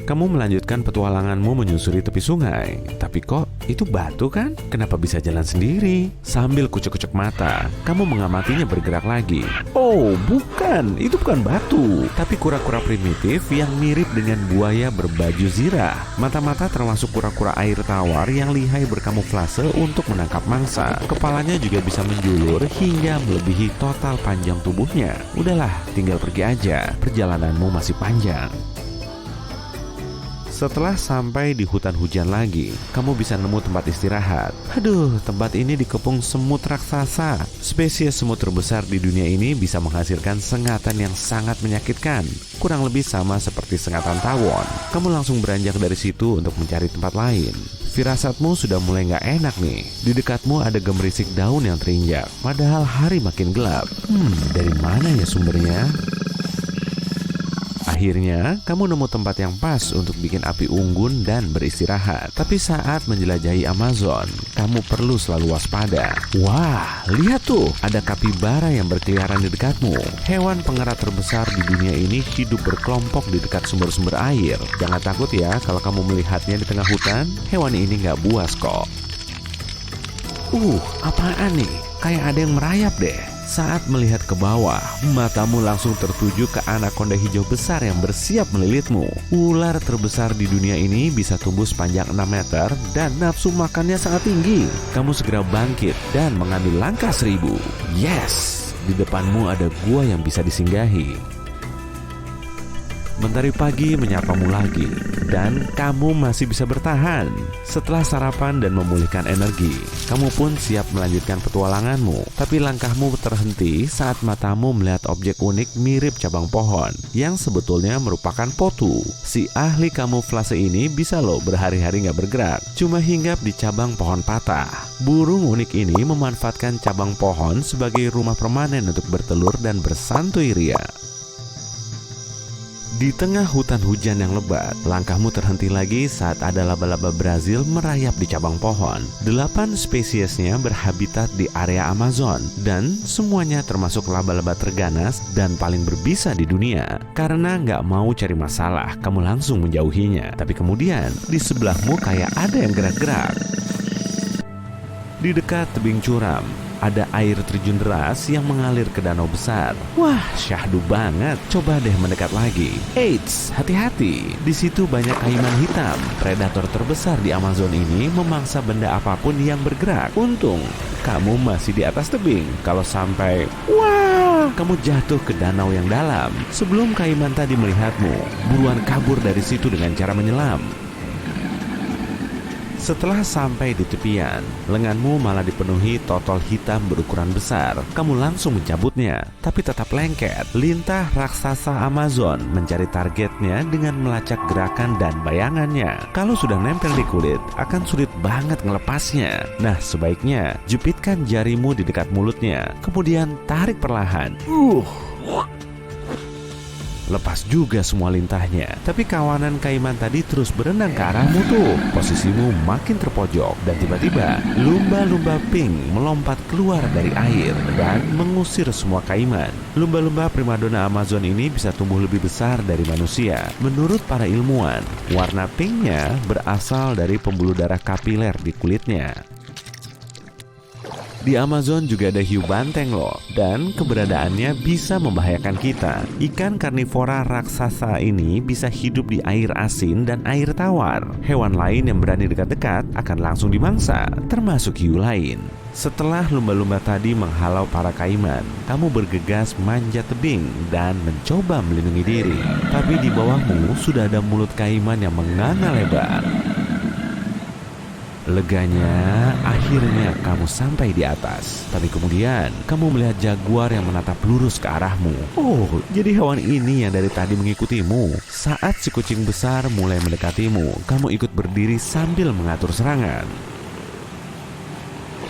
Kamu melanjutkan petualanganmu menyusuri tepi sungai. Tapi kok itu batu kan? Kenapa bisa jalan sendiri? Sambil kucek-kucek mata, kamu mengamatinya bergerak lagi. Oh, bukan. Itu bukan batu, tapi kura-kura primitif yang mirip dengan buaya berbaju zirah. Mata-mata termasuk kura-kura air tawar yang lihai berkamuflase untuk menangkap mangsa. Kepalanya juga bisa menjulur hingga melebihi total panjang tubuhnya. Udahlah, tinggal pergi aja. Perjalananmu masih panjang. Setelah sampai di hutan hujan lagi, kamu bisa nemu tempat istirahat. Aduh, tempat ini dikepung semut raksasa. Spesies semut terbesar di dunia ini bisa menghasilkan sengatan yang sangat menyakitkan. Kurang lebih sama seperti sengatan tawon. Kamu langsung beranjak dari situ untuk mencari tempat lain. Firasatmu sudah mulai gak enak nih. Di dekatmu ada gemerisik daun yang terinjak. Padahal hari makin gelap. Dari mana ya sumbernya? Akhirnya, kamu nemu tempat yang pas untuk bikin api unggun dan beristirahat. Tapi saat menjelajahi Amazon, kamu perlu selalu waspada. Wah, lihat tuh, ada kapibara yang berkeliaran di dekatmu. Hewan pengerat terbesar di dunia ini hidup berkelompok di dekat sumber-sumber air. Jangan takut ya kalau kamu melihatnya di tengah hutan. Hewan ini nggak buas kok. Apaan nih? Kayak ada yang merayap deh. Saat melihat ke bawah, matamu langsung tertuju ke anakonda hijau besar yang bersiap melilitmu. Ular terbesar di dunia ini bisa tumbuh sepanjang 6 meter dan nafsu makannya sangat tinggi. Kamu segera bangkit dan mengambil langkah 1000. Yes, di depanmu ada gua yang bisa disinggahi. Mentari pagi menyapamu lagi, dan kamu masih bisa bertahan. Setelah sarapan dan memulihkan energi, kamu pun siap melanjutkan petualanganmu. Tapi langkahmu terhenti saat matamu melihat objek unik mirip cabang pohon, yang sebetulnya merupakan potu. Si ahli kamuflase ini bisa loh berhari-hari gak bergerak, cuma hinggap di cabang pohon patah. Burung unik ini memanfaatkan cabang pohon sebagai rumah permanen untuk bertelur dan bersantuy ria. Di tengah hutan hujan yang lebat, langkahmu terhenti lagi saat ada laba-laba Brazil merayap di cabang pohon. 8 spesiesnya berhabitat di area Amazon, dan semuanya termasuk laba-laba terganas dan paling berbisa di dunia. Karena nggak mau cari masalah, kamu langsung menjauhinya. Tapi kemudian, di sebelahmu kayak ada yang gerak-gerak. Di dekat tebing curam, ada air terjun deras yang mengalir ke danau besar. Wah, syahdu banget. Coba deh mendekat lagi. Eits, hati-hati. Di situ banyak kaiman hitam. Predator terbesar di Amazon ini memangsa benda apapun yang bergerak. Untung, kamu masih di atas tebing. Kalau sampai, wah, kamu jatuh ke danau yang dalam. Sebelum kaiman tadi melihatmu, buruan kabur dari situ dengan cara menyelam. Setelah sampai di tepian, lenganmu malah dipenuhi totol hitam berukuran besar. Kamu langsung mencabutnya, tapi tetap lengket. Lintah raksasa Amazon mencari targetnya dengan melacak gerakan dan bayangannya. Kalau sudah nempel di kulit, akan sulit banget ngelepasnya. Nah, sebaiknya jepitkan jarimu di dekat mulutnya, kemudian tarik perlahan. Lepas juga semua lintahnya. Tapi kawanan kaiman tadi terus berenang ke arahmu tuh. Posisimu makin terpojok dan tiba-tiba lumba-lumba pink melompat keluar dari air dan mengusir semua kaiman. Lumba-lumba primadona Amazon ini bisa tumbuh lebih besar dari manusia. Menurut para ilmuwan, warna pinknya berasal dari pembuluh darah kapiler di kulitnya. Di Amazon juga ada hiu banteng loh, dan keberadaannya bisa membahayakan kita. Ikan karnivora raksasa ini bisa hidup di air asin dan air tawar. Hewan lain yang berani dekat-dekat akan langsung dimangsa, termasuk hiu lain. Setelah lumba-lumba tadi menghalau para kaiman, kamu bergegas manjat tebing dan mencoba melindungi diri. Tapi di bawahmu sudah ada mulut kaiman yang menganga lebar. Leganya, akhirnya kamu sampai di atas. Tapi kemudian, kamu melihat jaguar yang menatap lurus ke arahmu. Oh, jadi hewan ini yang dari tadi mengikutimu. Saat si kucing besar mulai mendekatimu, kamu ikut berdiri sambil mengatur serangan.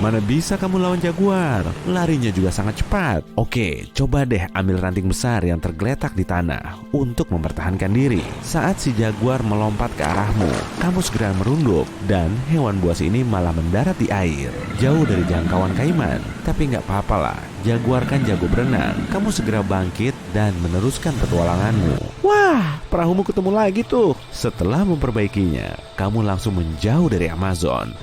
Mana bisa kamu lawan jaguar? Larinya juga sangat cepat. Oke, coba deh ambil ranting besar yang tergeletak di tanah untuk mempertahankan diri. Saat si jaguar melompat ke arahmu, kamu segera merunduk dan hewan buas ini malah mendarat di air, jauh dari jangkauan kaiman. Tapi nggak apa-apa lah, jaguar kan jago berenang. Kamu segera bangkit dan meneruskan petualanganmu. Wah, perahumu ketemu lagi tuh. Setelah memperbaikinya, kamu langsung menjauh dari Amazon.